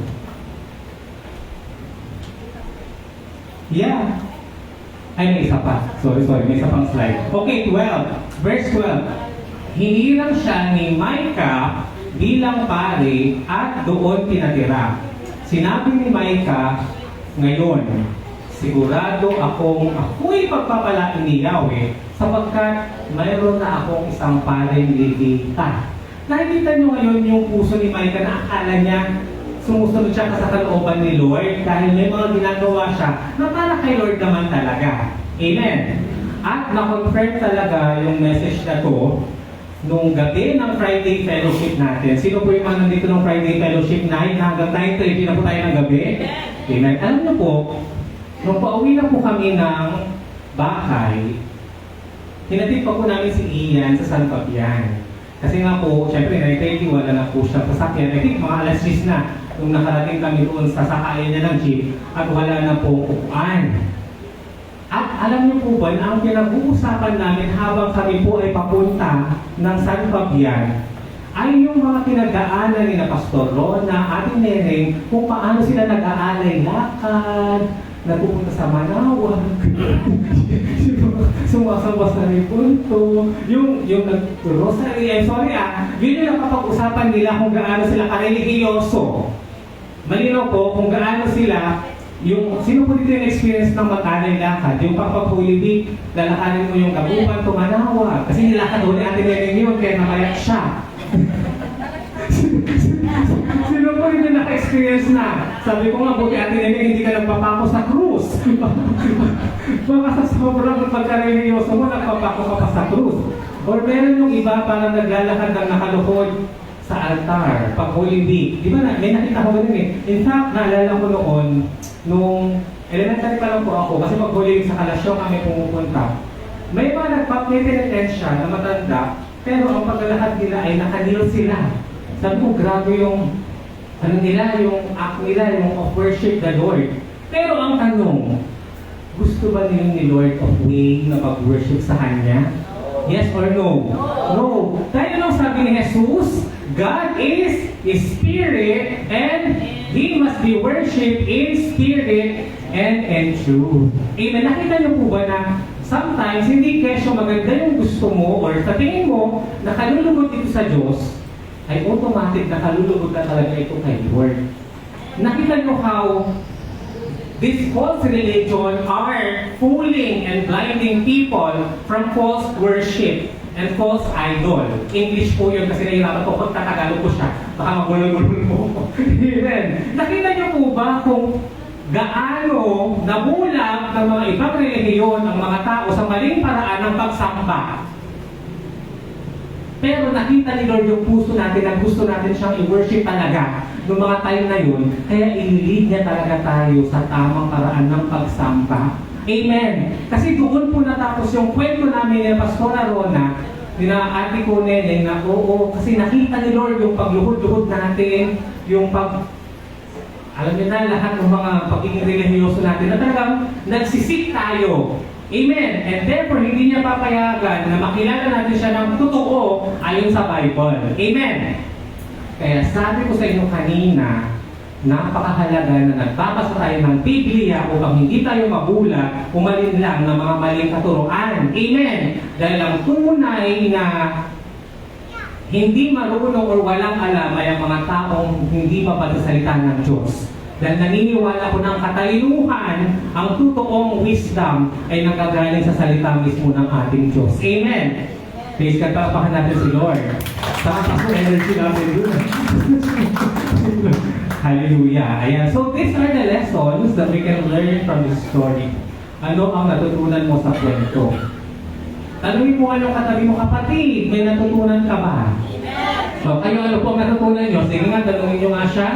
Yeah. Ay, may isa pa. Sorry, may isa pang slide. Okay, 12. Verse 12. Hinirang siya ni Micah bilang pari at doon pinatira. Sinabi ni Micah, ngayon, sigurado ako'y pagpapalain ni Yahweh sapagkat mayroon na akong isang paring Levita. Nakikita nyo ngayon yung puso ni Micah na akala niya sumusunod siya sa kalooban ni Lord dahil may mga ginagawa siya na para kay Lord naman talaga. Amen. At na-confirm talaga yung message na to nung gabi ng Friday Fellowship natin. Sino po yung mga nandito ng Friday Fellowship night? Hanggang 9:30 na po tayo ng gabi. Amen. Alam niyo po, nung pauwi na po kami ng bahay, hinatid pa po namin si Ian sa San Fabian. Kasi nga po, syempre, 9:30, wala na po siya sasakyan. I think mga alas 10 na nung nakarating kami doon sa sakayan niya ng jeep at wala na po upuan. At alam niyo po ba na ang pinag-uusapan namin habang kami po ay papunta ng San Fabian ay yung mga pinag-aaral ni na Pastor Rona, ating neneng, kung paano sila nag-aalay lakad, nagpupunta sa Manawag, sumasabas na rin punto, yung rosary, yun yung nakapag-usapan nila kung gaano sila kareligiyoso. Malinaw po kung gaano sila, sino po dito yung experience ng mag-alay lakad, yung pag-Holy Week, lalakarin mo yung Kabupan to Manawag, kasi nilakad ulit ating neneng yun, kaya namayak siya. Sino po hindi naka-experience na? Sabi ko nga, buti atin hindi ka nagpapako sa krus. Baka sa sobrang pagkareliyoso mo, nagpapako ka pa sa krus. Or meron yung iba parang naglalakad ng nakaluhod sa altar, pag Holy Week. Di ba na, may nakita ko ganun eh. In fact, naalala ko noon, nung elementary pa lang po ako, kasi pag Holy Week sa Kalasyon kami pumupunta, may mga nagpa-penitensya na matanda, pero ang paglalakad nila ay nakanil sila. Sabi ko, grabe yung yung act nila, yung of worship the Lord. Pero ang tanong, gusto ba nila ni Lord of way na pag-worship sa Kanya? Yes or no? No. Dahil anong sabi ni Jesus? God is Spirit and He must be worshipped in spirit and in truth. Amen. Nakita niyo po ba na sometimes hindi kesyo maganda yung gusto mo or sa tingin mo na kalulugod ito sa Diyos, ay automatic na kalulugod na talaga ito kay Lord. Nakita niyo how this false religion are fooling and blinding people from false worship and false idol. English po yun kasi nahirapan ko pag Tagalog ko siya. Baka magulog-gulog mo. Amen. Nakita niyo po ba kung gaano nabulag ng mga ibang relihiyon ang mga tao sa maling paraan ng pagsamba? Pero nakita ni Lord yung puso natin na gusto natin siyang i-worship talaga noong mga time na yun, kaya i-lead niya talaga tayo sa tamang paraan ng pagsamba. Amen! Kasi doon po natapos yung kwento namin ni Pastora Rona, ni na ate ko Neneng na kasi nakita ni Lord yung pagluhod-luhod natin, yung alam niyo na lahat ng mga pagiging religyoso natin na talagang nagsisik tayo. Amen. And therefore, hindi niya papayagan na makilala natin siya ng totoo ayon sa Bible. Amen. Kaya sabi ko sa inyo kanina, napakahalaga na nagbabasa tayo ng Biblia upang hindi tayo mabulag, umalin lang ng mga maling katuruan. Amen. Dahil ang tunay na hindi marunong or walang alam ay ang mga taong hindi mapagsasalita ng Diyos. Dahil naniniwala ko ng katalinuhan, ang totoong wisdom ay nagagaling sa salita mismo ng ating Diyos. Amen! Please, katapakan natin si Lord. Saka pa energy natin dun. Hallelujah. Ayan. So these are the lessons that we can learn from this story. Ano ang natutunan mo sa kwento? Tanungin mo anong katabi mo, kapatid, may natutunan ka ba? So kayo ano po ang natutunan nyo? Sige nga, tanungin nyo nga siya.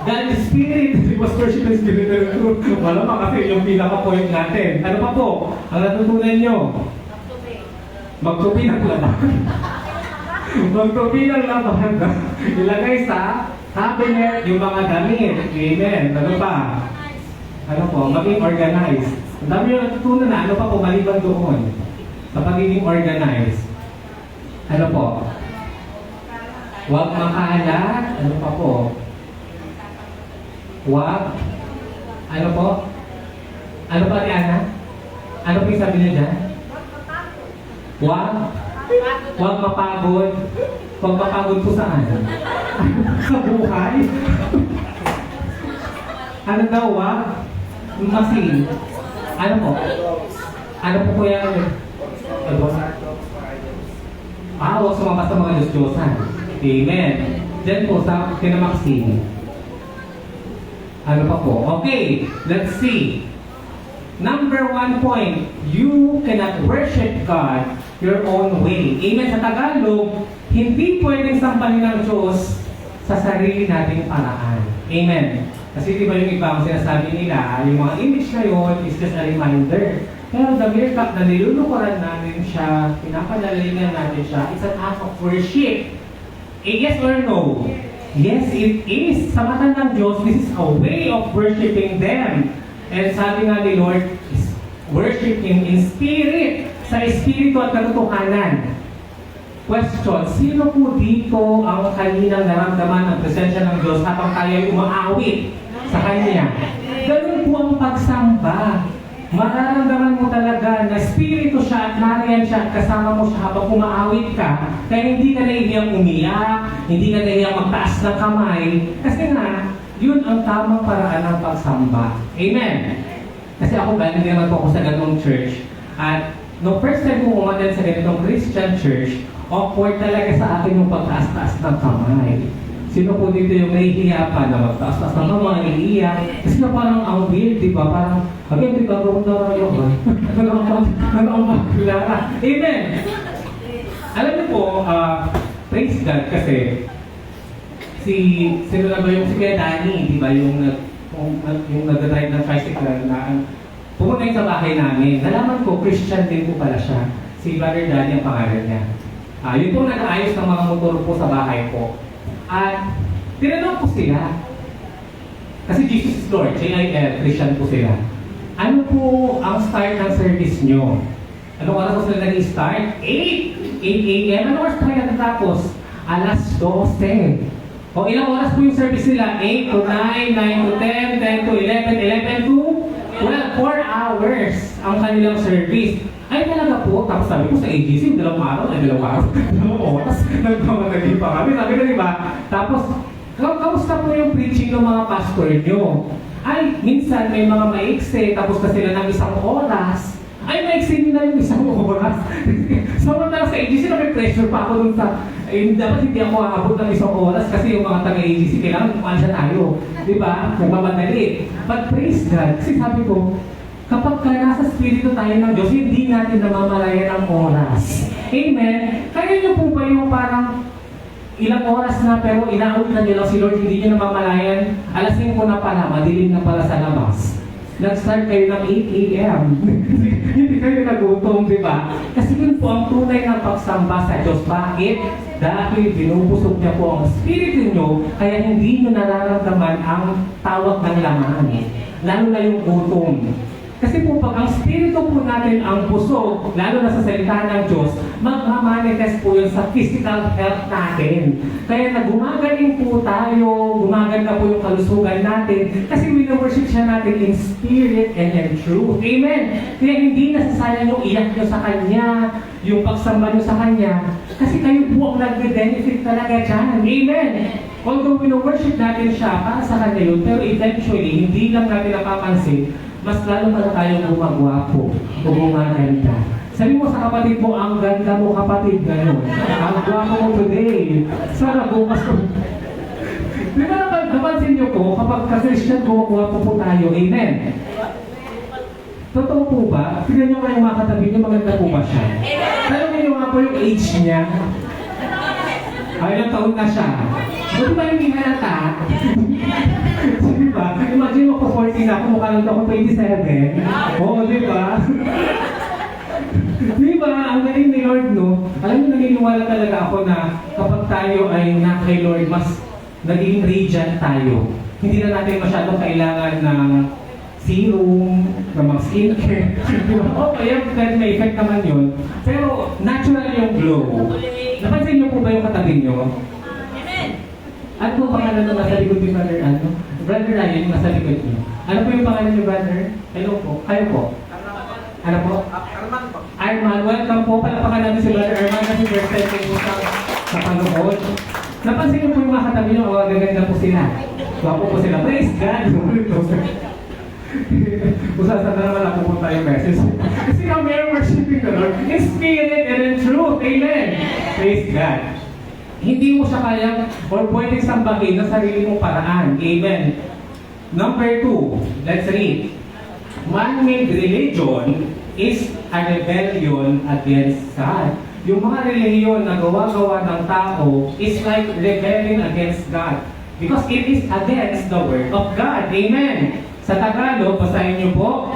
God is Spirit. It was worship and Spirit and truth. Wala pa kasi yung pinaka-point natin. Ano pa po? Ang natutunan nyo? Magtupi ng laban. Magtupi ng laban. Ilagay sa cabinet yung mga damit. Amen. Ano pa? Ano po? Maging organized. Ang dami yung natutunan na. Ano pa po? Maliban doon. Sa pagiging organized. Ano po? Huwag makalat. Ano pa po? Huwag. Ano po? Ano pa, Diana? Ano po yung sabi niya dyan? Huwag. Huwag mapagod. Huwag mapagod po saan? Sa buhay? Ano daw, huwag? Masin. Ano po? Ano po kuya? Ano po? Huwag sumama sa mga Diyos-Diyosan. Amen. Diyan po sa kinamaksin. Ano pa po? Okay, let's see. Number 1 point, you cannot worship God your own way. Amen. Sa Tagalog, hindi pwedeng sampalin ng Diyos sa sarili nating paraan. Amen. Kasi di ba yung iba ang sinasabi nila, yung mga image na yun is just a reminder. Pero the mere fact na nilulukuran natin siya, pinapadalingan natin siya, it's an act of worship. Yes or no? Yes, it is. Sa mata ng Diyos, this is a way of worshiping them. And sabi nga ni Lord, worship Him in spirit, sa espiritu at katotohanan. Question, sino po dito ang kaninang naramdaman ang presensya ng Diyos habang tayo'y umaawit sa Kanya? Ganun po ang pagsamba. Mararamdaman mo talaga na spirito siya at nariyan siya at kasama mo siya habang umaawit ka. Kaya hindi ka nahihiyang umiyak, hindi ka nahihiyang magtaas ng kamay. Kasi nga, yun ang tamang paraan ng pagsamba. Amen. Kasi ako galing din naman po ako sa ganong church. At no first time kong umaten sa ganitong Christian church, awkward talaga sa akin yung pagtaas-taas ng kamay. Sino po dito yung nahihiya pa na magtaas-taas ng kamay, iiyak? Kasi na parang ang weird, di ba? Parang, again, di ba? Gawin na rin yun. Ano ang magklara? Amen! Alam niyo po, praise God kasi sino na ba yung si Kuya Danny, di ba? Yung nag-drive ng tricycle na pumunta yung sa bahay namin. Nalaman ko, Christian din po pala siya. Si Brother Danny ang pangalan niya. Yun po nag-aayos ng mga motor po sa bahay ko. At tinanong ko sila, kasi Jesus is Lord, J-I-L, Christian po sila. Ano po ang start ng service nyo? Anong oras po sila nag-start? 8 a.m. Anong oras pa kayo natatapos? Alas 12. O ilang oras po yung service nila? 8 to 9, 9 to 10, 10 to 11, 11 to 12, 4 hours ang kanilang service. Ay talaga po, tapos sabi ko sa AGC, dalawang araw, dalawang oras, nagmamadali pa kami. Sabi ko, di ba? Tapos, kamusta po yung preaching ng mga pastor nyo? Ay, minsan may mga maikse, tapos na sila ng isang oras. Ay, maikse nila yung isang oras. Samantala sa AGC, na may pressure pa ako dun sa, dapat hindi ako aabot ng isang oras kasi yung mga taga-AGC, kailangan kumansya tayo. Di ba? Nagmamadali. But praise God, kasi sabi ko, kapag nasa spirito tayo ng Diyos, hindi natin namamalayan ang oras. Amen? Kaya niyo po ba yung parang ilang oras na pero inaawit na niyo lang si Lord, hindi niyo namamalayan, alas 5 na pala, madilim na pala sa labas. Nag-start kayo ng 8 a.m. Hindi kayo nagutom, di ba? Kasi yun po ang tunay ng pagsamba sa Diyos. Bakit? Dahil binubusog niya po ang spirito niyo, kaya hindi niyo nararamdaman ang tawag ng laman. Lalo na yung gutom. Kasi po pag ang spirito po natin ang busog, lalo na sa salita ng Diyos, magmamanifest po yun sa physical health natin. Kaya na gumagaling po tayo, gumaganda po yung kalusugan natin, kasi wino-worship siya natin in spirit and in truth. Amen! Kaya hindi nasasayang yung iyak nyo sa Kanya, yung pagsamba nyo sa Kanya, kasi kayo po ang nagbe-benefit talaga dyan. Amen! Although wino-worship natin siya para sa Kanya yun, pero eventually, hindi lang natin napapansin, mas lalo pala tayong gumagwapo o gumaganda. Sabi mo sa kapatid mo, ang ganda mo kapatid, gano'n. Ang gwapo mo today. Sana bukas ko. Di ba naman napapansin niyo po, kapag ka-Christian, gumawa po tayo. Amen. Totoo po ba? Tignan niyo kayong mga katabi niyo, maganda po ba siya? Tanongin niyo nga po yung age niya. Ay, ilang taon na siya. Buti ba yung hinalata? Di ba? Imagine mo ko 14 na ako, mukha lang ako 27. Oo, di ba? Di ba? Ang galing ni Lord, no? Alam mo, naniniwala talaga ako na kapag tayo ay na kay Lord, mas naging radiant tayo. Hindi na natin masyadong kailangan ng serum, ng mga skincare. Okay, may effect naman yun. Pero natural yung glow. Napansin niyo po ba yung katabi niyo? Ano po pangalan nung nasa likod ni Brother ano? Brother Ryan, yung nasa likod niyo. Ano po yung pangalan ni Brother? Hello po. Kayo po? Ano po? Arman po. Arman, welcome po. Palapakan natin si Brother Arman kasi birthday kayo po sa panood. Napansin niyo po yung mga katabi niyo, oh, gaganda po sila. Wapo po sila. Praise God! Usasa na naman ako po tayo message. Kasi kami are worshiping the Lord in spirit and in truth. Amen! Praise God! Hindi mo siya kaya or pwedeng sambahin ng sarili mong paraan. Amen! Number 2, let's read. Man-made religion is a rebellion against God. Yung mga relihiyon na gawa-gawa ng tao is like rebelling against God. Because it is against the word of God. Amen! Sa Tagalog, basahin niyo po,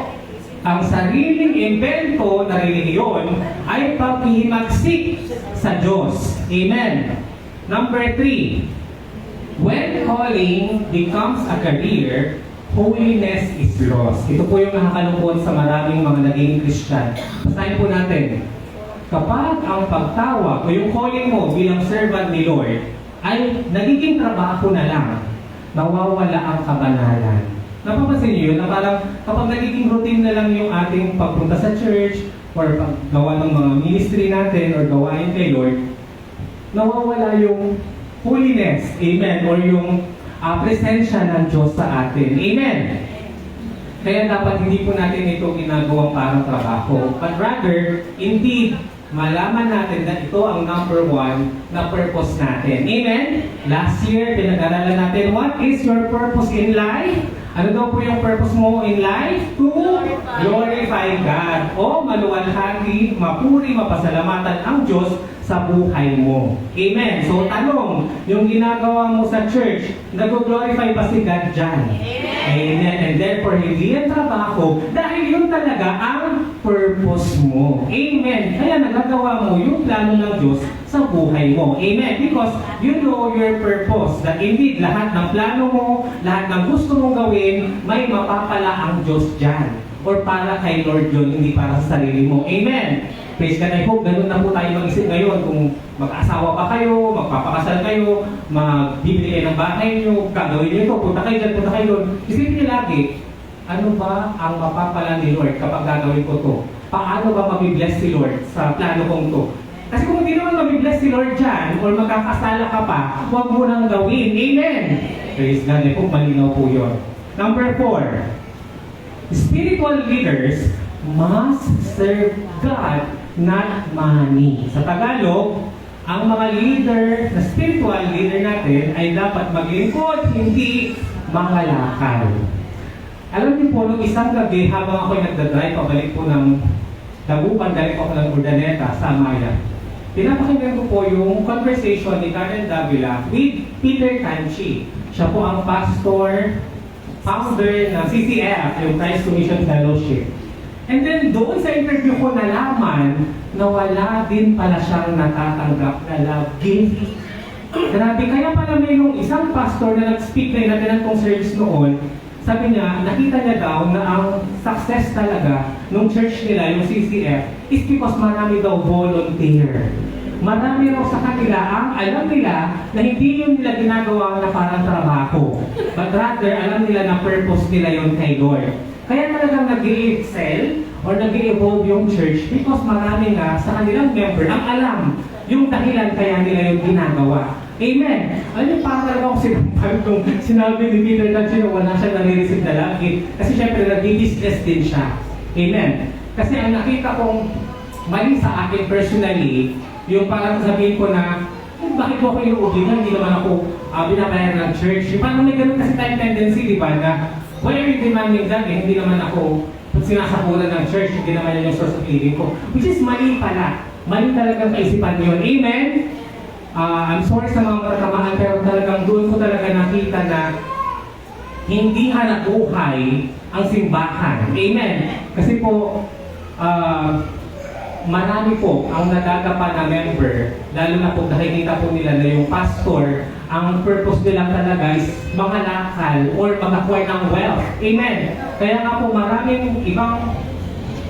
ang sariling invento na relihiyon ay paghihimagsik sa Diyos. Amen. Number 3, when calling becomes a career, holiness is lost. Ito po yung nakakalungkot sa maraming mga naging Christian. Basahin po natin. Kapag ang pagtawag o yung calling mo bilang servant ni Lord ay nagiging trabaho na lang, nawawala ang kabanalan. Napapansin niyo yun na parang kapag nagiging routine na lang yung ating pagpunta sa church or paggawa ng mga ministry natin or gawain kay Lord, nawawala yung holiness, amen, or yung presensya ng Diyos sa atin, amen. Kaya dapat hindi po natin ito ginagawang parang trabaho, but rather, indeed, malaman natin na ito ang number 1 na purpose natin. Amen? Last year, pinag-aralan natin, what is your purpose in life? Ano daw po yung purpose mo in life? To glorify God. O maluwalhati, mapuri, mapasalamatan ang Diyos sa buhay mo. Amen? So, tanong, yung ginagawa mo sa church, nag-glorify ba si God dyan? Amen. And therefore, hindi yan trabaho dahil yun talaga ang purpose mo. Amen. Kaya nagagawa mo yung plano ng Diyos sa buhay mo. Amen. Because you know your purpose. That indeed, lahat ng plano mo, lahat ng gusto mong gawin, may mapapala ang Diyos dyan. Or para kay Lord yun, hindi para sa sarili mo. Amen. Praise God. I hope ganun na po tayo mag-isip ngayon. Kung mag-asawa pa kayo, magpapakasal kayo, magbibili kayo ng bahay nyo, gagawin nyo ito, punta kayo dyan, punta kayo doon. Isipin nyo lagi, ano ba ang mapapala ni Lord kapag gagawin ko to? Paano ba mabibless si Lord sa plano kong to? Kasi kung hindi naman mabibless si Lord dyan, or magkakasala ka pa, huwag mo nang gawin. Amen! Praise God. I hope malinaw po yun. Number 4, spiritual leaders must serve God, not money. Sa Tagalog, ang mga leader, na spiritual leader natin ay dapat maglingkod, hindi mangalakal. Alam niyo po, nung isang gabi, habang ako ay nagdadrive, pabalik po ng Dagupan, galing po ako ng Urdaneta sa Maya. Pinapakinggan ko po yung conversation ni Karen Davila with Peter Canchi. Siya po ang pastor, founder ng CCF, yung Christ Commission Fellowship. And then doon sa interview ko nalaman na wala din pala siyang natatanggap na love gift. Grabe, kaya pala may yung isang pastor na nag-speak na inatinang kong service noon, sabi niya, nakita niya daw na ang success talaga nung church nila, yung CCF, is because marami daw volunteer. Marami raw sa kanila ang alam nila na hindi yun nila ginagawa na parang trabaho. But rather, alam nila na purpose nila yun kay Lord. Kaya talagang nag-i-excel or nag-i-evolve yung church because marami nga sa kanilang member ang alam yung dahilan kaya nila yung ginagawa. Amen! Alam niyo, parang talaga akong sinampal kung sinabi ni Peter na siya wala siya nare-receive na lagi. Kasi syempre nag-i-distress din siya. Amen! Kasi ang nakita kong mali sa akin personally, yung parang sabihin ko na bakit ko ako inuubigan? Hindi naman ako binabayaran ng church. Parang may ganun kasi tayong tendency, di ba, na why are you demanding that? Eh, hindi naman ako sinasapulan ng church, hindi naman yan yung source of living ko. Which is mali pala. Mali talagang kaisipan yun. Amen? I'm sorry sa mga matatamaan, pero talagang doon ko talaga nakita na hindi hanap buhay ang simbahan. Amen? Kasi po, marami po ang nadadapa na member, lalo na po nakikita po nila na yung pastor, ang purpose nila talaga is mangalakal or mag-acquire ng wealth. Amen? Kaya nga po maraming ibang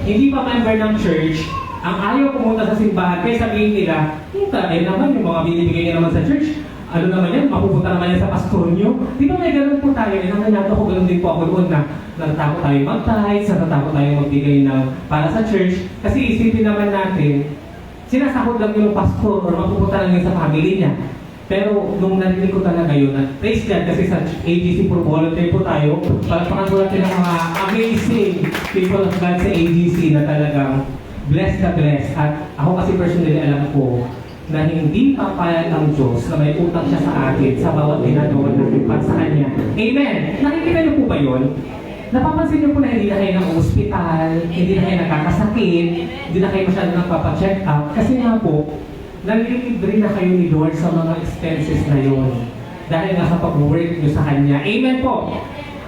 hindi pa member ng church, ang ayaw pumunta sa simbahan, kaya sabihin nila, naman yung mga binibigay niya naman sa church, ano naman yan, mapupunta naman yan sa pastor nyo. Di ba may ganun po tayo? Nangyayado ko, ganun din po ako doon na natatakot tayo mag-tithe, natatakot tayo magbigay ng para sa church. Kasi isipin naman natin, sinasahod lang yung pastor or mapupunta lang yun sa family niya. Pero nung narinig ko talaga yun, at praise God kasi sa AGC for volunteer po tayo, palagpakan po natin ang mga amazing people of God sa AGC na talagang blessed na blessed. At ako kasi personally alam ko na hindi papayag ang Diyos na may utang siya sa atin sa bawat ginagawa natin para sa Kanya. Amen! Nakikita niyo po ba yun? Napapansin niyo po na hindi na kayo ng ospital, hindi na kayo nakakasakit, hindi na kayo masyadong nagpapacheck up, kasi nga po, nalilibre na kayo ni Lord sa mga expenses na yun. Dahil nga sa pag-work niyo sa Kanya. Amen po!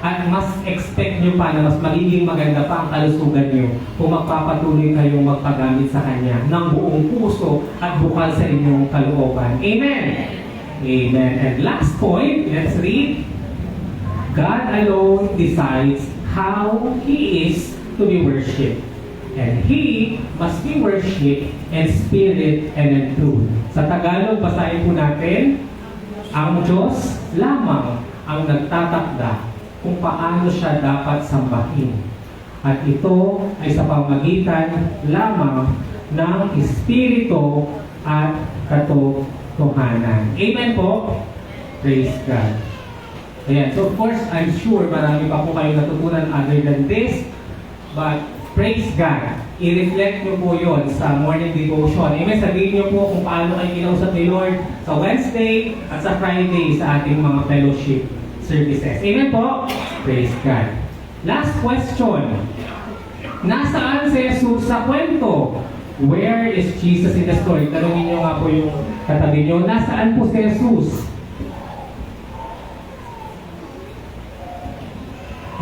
At mas expect nyo pa na mas magiging maganda pa ang kalusugan nyo kung magpapatuloy kayong magpagamit sa Kanya ng buong puso at bukal sa inyong kalooban. Amen! Amen. And last point, let's read. God alone decides how He is to be worshipped. And He must be worshipped in spirit and in truth. Sa Tagalog, basahin po natin, ang Diyos lamang ang nagtatakda kung paano siya dapat sambahin. At ito ay sa pamagitan lamang ng Espiritu at katotohanan. Amen po? Praise God. Ayan. So of course, I'm sure marami pa po kayong natutunan other than this. But praise God. I-reflect nyo po yun sa morning devotion. Amen. Sabihin nyo po kung paano kayo kinausap ni Lord sa Wednesday at sa Friday sa ating mga fellowship services. Amen po? Praise God. Last question. Nasaan si Jesus sa kwento? Where is Jesus in the story? Tanungin nyo nga po yung katabi nyo. Nasaan po si Jesus?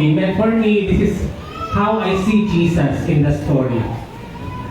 Amen. For me, this is how I see Jesus in the story.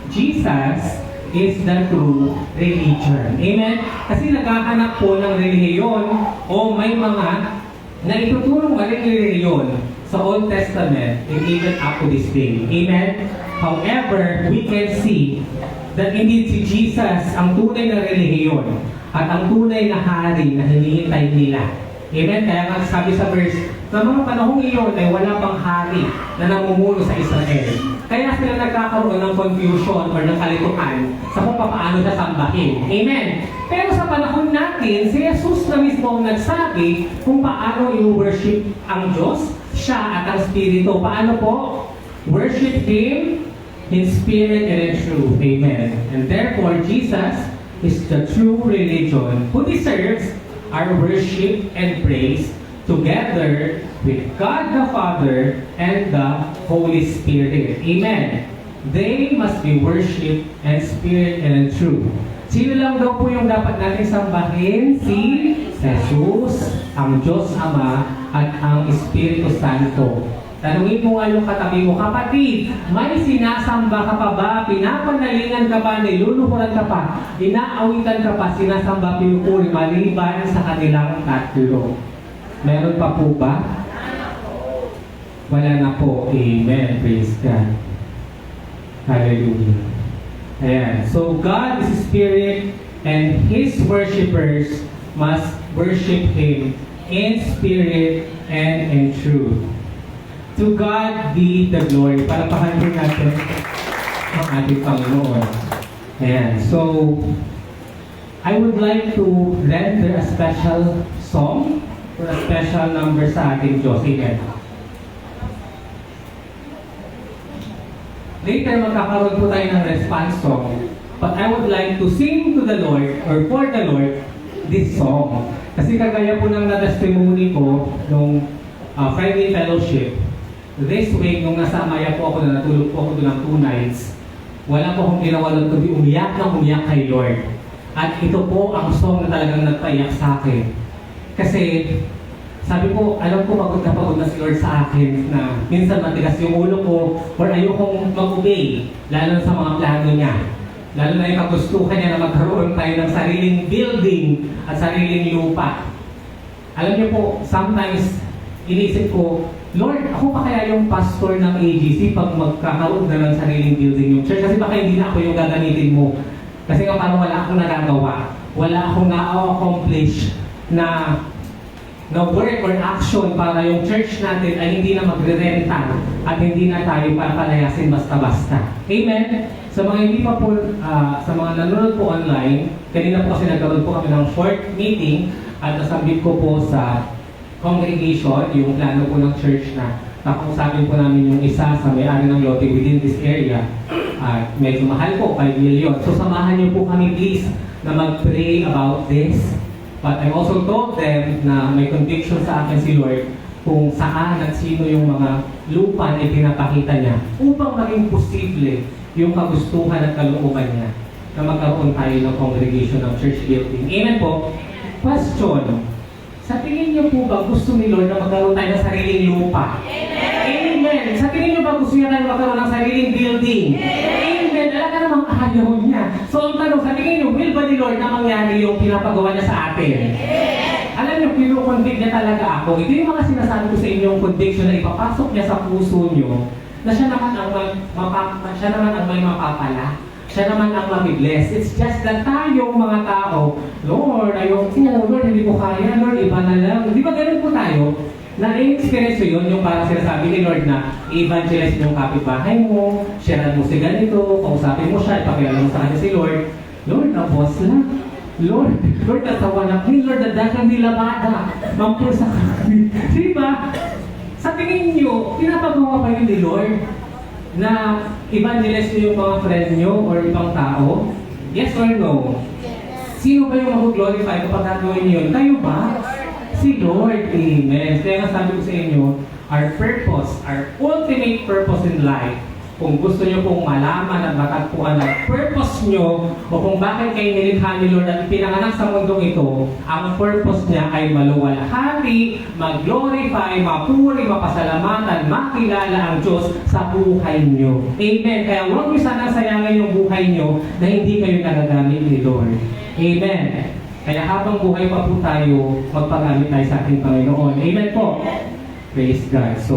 Jesus is the true religion. Amen? Kasi naghahanap po ng relihiyon o may mga na ituturong maling relihiyon sa Old Testament and even up to this day. Amen? However, we can see that indeed si Jesus ang tunay na relihiyon at ang tunay na hari na hinihintay nila. Amen? Kaya nga sabi sa verse, sa mga panahong iyon ay wala pang hari na namumuno sa Israel. Kaya sila nagkakaroon ng confusion or ng kalituhan sa kung paano siya sambahin. Amen? Pero sa panahon natin, si Jesus na mismo ang nagsabi kung paano i-worship ang Diyos, siya at ang Espiritu. Paano po? Worship Him in spirit and in truth. Amen. And therefore, Jesus is the true religion who deserves our worship and praise together with God the Father and the Holy Spirit. Amen. They must be worshipped in spirit and in truth. Sino lang daw po yung dapat natin sambahin? Si Jesus, ang Diyos Ama, at ang Espiritu Santo. Tanungin mo nga yung katabi mo, kapatid, may sinasamba ka pa ba? Pinapanalingan ka ba? Niluluhuran ka pa? Inaawitan ka pa? Sinasamba pinupuri maliban sa kanilang tatlo. Meron pa po ba? Wala na po. Amen. Praise God. Hallelujah. Ayan. So God is Spirit and His worshippers must worship Him in spirit and in truth. To God be the glory. Palapakan po natin ang ating Panginoon. Ayan. So, I would like to render a special song or a special number sa ating Diyos. Amen. Later, magkakaroon po tayo ng response song. But I would like to sing to the Lord or for the Lord this song. Kasi kagaya po ng na-testimony ko nung Friday Fellowship, this week, nung nasa Amaya po ako na natulog po ako doon ng 2 nights, wala po akong ginawa doon kundi umiyak kay Lord. At ito po ang song na talagang nagpaiyak sa akin. Kasi sabi ko, alam ko pagod na si Lord sa akin na minsan matigas yung ulo ko or ayokong mag-obey, lalo sa mga plano niya. Lalo na yung kagustuhan niya na magkaroon tayo ng sariling building at sariling lupa. Alam niyo po, sometimes inisip ko, Lord, ako pa kaya yung pastor ng AGC pag magkakaroon na ng sariling building yung church? Kasi baka hindi na ako yung gagamitin mo. Kasi nga parang wala akong nagagawa. Wala akong na-accomplish na work or action para yung church natin ay hindi na magre-renta at hindi na tayo papalayasin basta-basta. Amen? Sa mga hindi pa po, sa mga nanonood po online, kanina po kasi nagkaroon po kami ng short meeting at nasambit ko po sa congregation, yung plano po ng church na nakausapin po namin yung isa sa may-ari ng lote within this area. Medyo mahal po, 5 million. So samahan niyo po kami please na mag-pray about this. But I also told them na may conviction sa akin si Lord kung saan at sino yung mga lupa na ipinapakita niya upang maging posible yung kagustuhan at kalooban niya na magkaroon tayo ng congregation ng church building. Amen po? Question. Sa tingin niyo po ba gusto ni Lord na magkaroon tayo ng sariling lupa? Amen. Sa tingin niyo ba gusto niya tayo magkaroon ng sariling building? Amen. Alam ka namang ayaw niya. So ang tanong, sa tingin niyo, will ba ni Lord na mangyari yung pinapagawa niya sa atin? Alam niyo, kinukonvict niya talaga ako. Ito yung mga sinasabi ko sa inyo yung conviction na ipapasok niya sa puso niyo na siya naman ang may mapapala. Siya naman ang mabibless. It's just that tayong mga tao, Lord, ayoko, Lord, hindi ko kaya, Lord, iba na lang. Di ba ganun po tayo? Na-experience yun, yung parang sinasabi ni Lord na i-evangelize mo yung kapitbahay mo, share mo si ganito, kausapin mo siya, ipakilala mo sa kanya si Lord. Lord, na boss lang. Lord, natawa na kami. Lord, nadagang nilabada. Mampur sa kami. Diba? Sa tingin nyo, pinapagawa pa yun ni Lord na evangelize nyo yung mga friend nyo or ibang tao? Yes or no? Sino ba yung mag-glorify kapag gagawin nyo yun? Kayo ba? Si Lord. Amen. Kaya nga sabi ko sa inyo, our purpose, our ultimate purpose in life, kung gusto nyo pong malaman at matagpuan ang purpose nyo o kung bakit kayo nilikha ni Lord at pinanganak sa mundong ito, ang purpose niya ay maluwalhati, mag-glorify, mapuri, mapasalamatan, makilala ang Diyos sa buhay nyo. Amen. Kaya huwag nyo sana sayangin yung buhay nyo na hindi kayo nagagamit ni Lord. Amen. Kaya habang buhay pa po tayo, magpagamit tayo sa ating Panginoon. Amen po. Praise God. So,